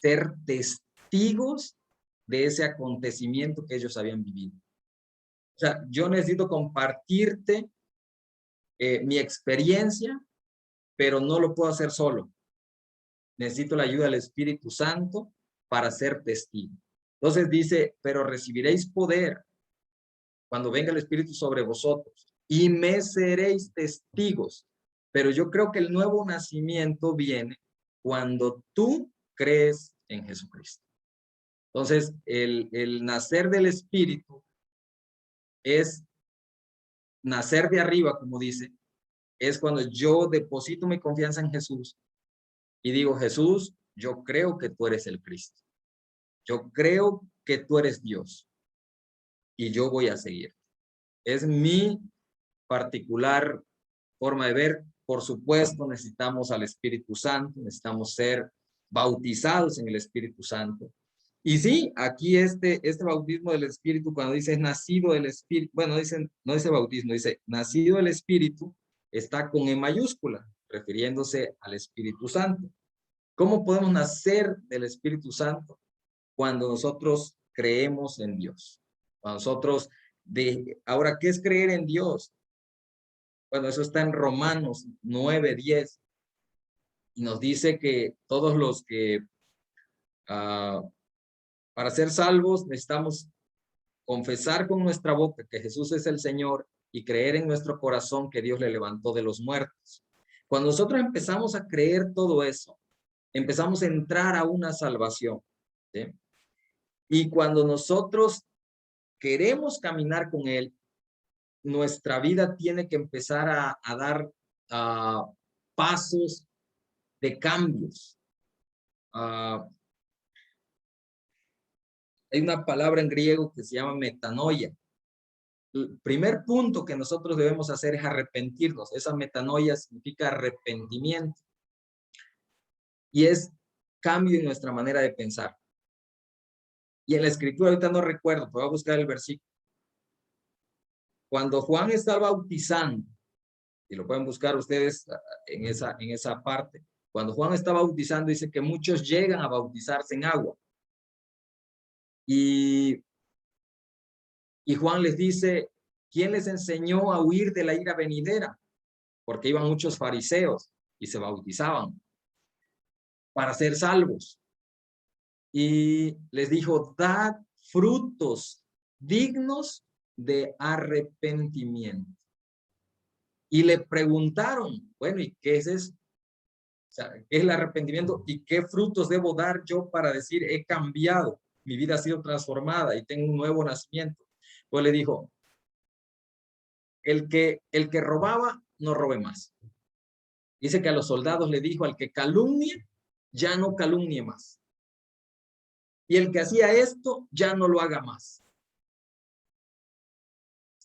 Ser testigos de ese acontecimiento que ellos habían vivido. O sea, yo necesito compartirte mi experiencia, pero no lo puedo hacer solo. Necesito la ayuda del Espíritu Santo para ser testigo. Entonces dice, pero recibiréis poder cuando venga el Espíritu sobre vosotros y me seréis testigos. Pero yo creo que el nuevo nacimiento viene cuando tú crees en Jesucristo. Entonces, el nacer del Espíritu es nacer de arriba, como dice, es cuando yo deposito mi confianza en Jesús y digo, Jesús, yo creo que tú eres el Cristo. Yo creo que tú eres Dios y yo voy a seguir. Es mi particular forma de ver. Por supuesto, necesitamos al Espíritu Santo, necesitamos ser bautizados en el Espíritu Santo. Y sí, aquí este bautismo del Espíritu, cuando dice nacido del Espíritu, bueno, no dice bautismo, dice nacido del Espíritu, está con E mayúscula, refiriéndose al Espíritu Santo. ¿Cómo podemos nacer del Espíritu Santo? Cuando nosotros creemos en Dios. Cuando nosotros, ahora, ¿qué es creer en Dios? Bueno, eso está en Romanos 9:10. Y nos dice que todos los que, para ser salvos, necesitamos confesar con nuestra boca que Jesús es el Señor y creer en nuestro corazón que Dios le levantó de los muertos. Cuando nosotros empezamos a creer todo eso, empezamos a entrar a una salvación, ¿sí? Y cuando nosotros queremos caminar con Él, nuestra vida tiene que empezar a dar pasos de cambios. Hay una palabra en griego que se llama metanoia. El primer punto que nosotros debemos hacer es arrepentirnos. Esa metanoia significa arrepentimiento. Y es cambio en nuestra manera de pensar. Y en la escritura, ahorita no recuerdo, pero voy a buscar el versículo. Cuando Juan estaba bautizando, y lo pueden buscar ustedes en esa parte, cuando Juan estaba bautizando, dice que muchos llegan a bautizarse en agua. Y Juan les dice, ¿quién les enseñó a huir de la ira venidera? Porque iban muchos fariseos y se bautizaban para ser salvos. Y les dijo, dad frutos dignos de arrepentimiento. Y le preguntaron, bueno, ¿y qué es eso? O sea, ¿qué es el arrepentimiento? ¿Y qué frutos debo dar yo para decir, he cambiado? Mi vida ha sido transformada y tengo un nuevo nacimiento. Pues le dijo, el que robaba, no robe más. Dice que a los soldados le dijo, al que calumnie, ya no calumnie más. Y el que hacía esto, ya no lo haga más.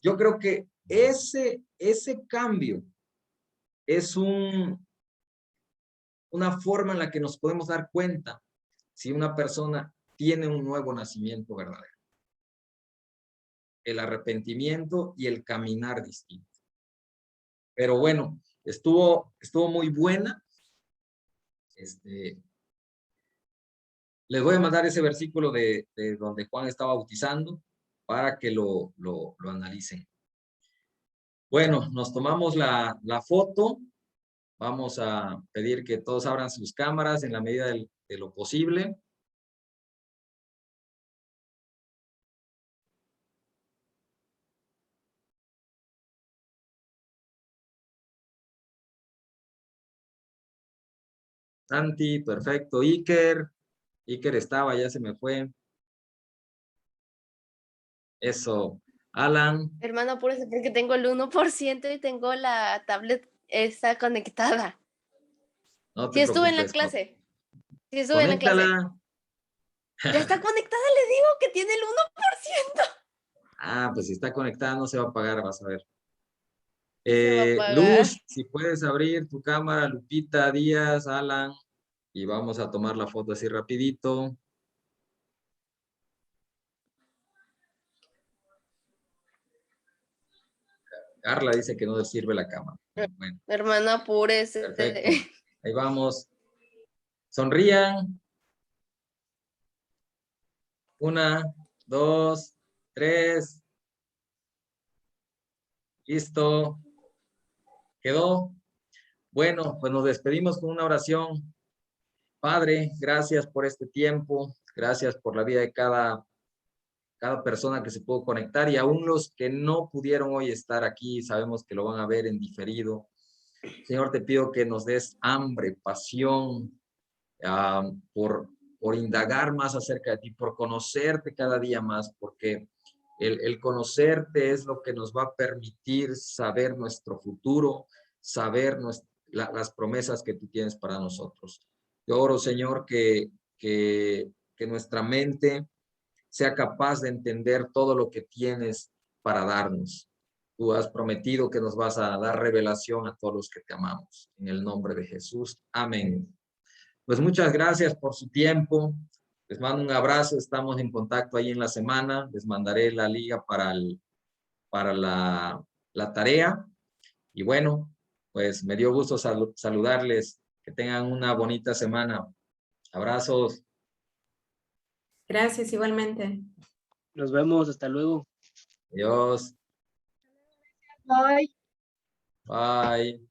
Yo creo que ese cambio es una forma en la que nos podemos dar cuenta si una persona tiene un nuevo nacimiento verdadero. El arrepentimiento y el caminar distinto. Pero bueno, estuvo muy buena. Les voy a mandar ese versículo de donde Juan estaba bautizando para que lo analicen. Bueno, nos tomamos la foto. Vamos a pedir que todos abran sus cámaras en la medida de lo posible. Santi, perfecto. Iker estaba, ya se me fue. Eso. Alan, Hermano, apúrese porque tengo el 1% y tengo la tablet está conectada. no te Sí estuve en la preocupes. clase. Sí estuve en la clase. Conéctala. Ya está conectada, le digo que tiene el 1%. Ah, pues si está conectada no se va a apagar, vas a ver. Se va a apagar. Luz, si puedes abrir tu cámara, Lupita, Díaz, Alan, y vamos a tomar la foto así rapidito. Carla dice que no le sirve la cámara. Bueno, Hermano, apúrese. perfecto. Ahí vamos. Sonrían. 1, 2, 3. Listo. ¿Quedó? Bueno, pues nos despedimos con una oración. Padre, gracias por este tiempo. Gracias por la vida de cada persona que se pudo conectar y aún los que no pudieron hoy estar aquí, sabemos que lo van a ver en diferido. Señor, te pido que nos des hambre, pasión, por indagar más acerca de ti, por conocerte cada día más, porque el conocerte es lo que nos va a permitir saber nuestro futuro, saber las promesas que tú tienes para nosotros. Yo oro, Señor, que nuestra mente sea capaz de entender todo lo que tienes para darnos. Tú has prometido que nos vas a dar revelación a todos los que te amamos. En el nombre de Jesús. Amén. Pues muchas gracias por su tiempo. Les mando un abrazo. Estamos en contacto ahí en la semana. Les mandaré la liga para la tarea. Y bueno, pues me dio gusto saludarles. Que tengan una bonita semana. Abrazos. Gracias, igualmente. Nos vemos, hasta luego. Adiós. Bye. Bye.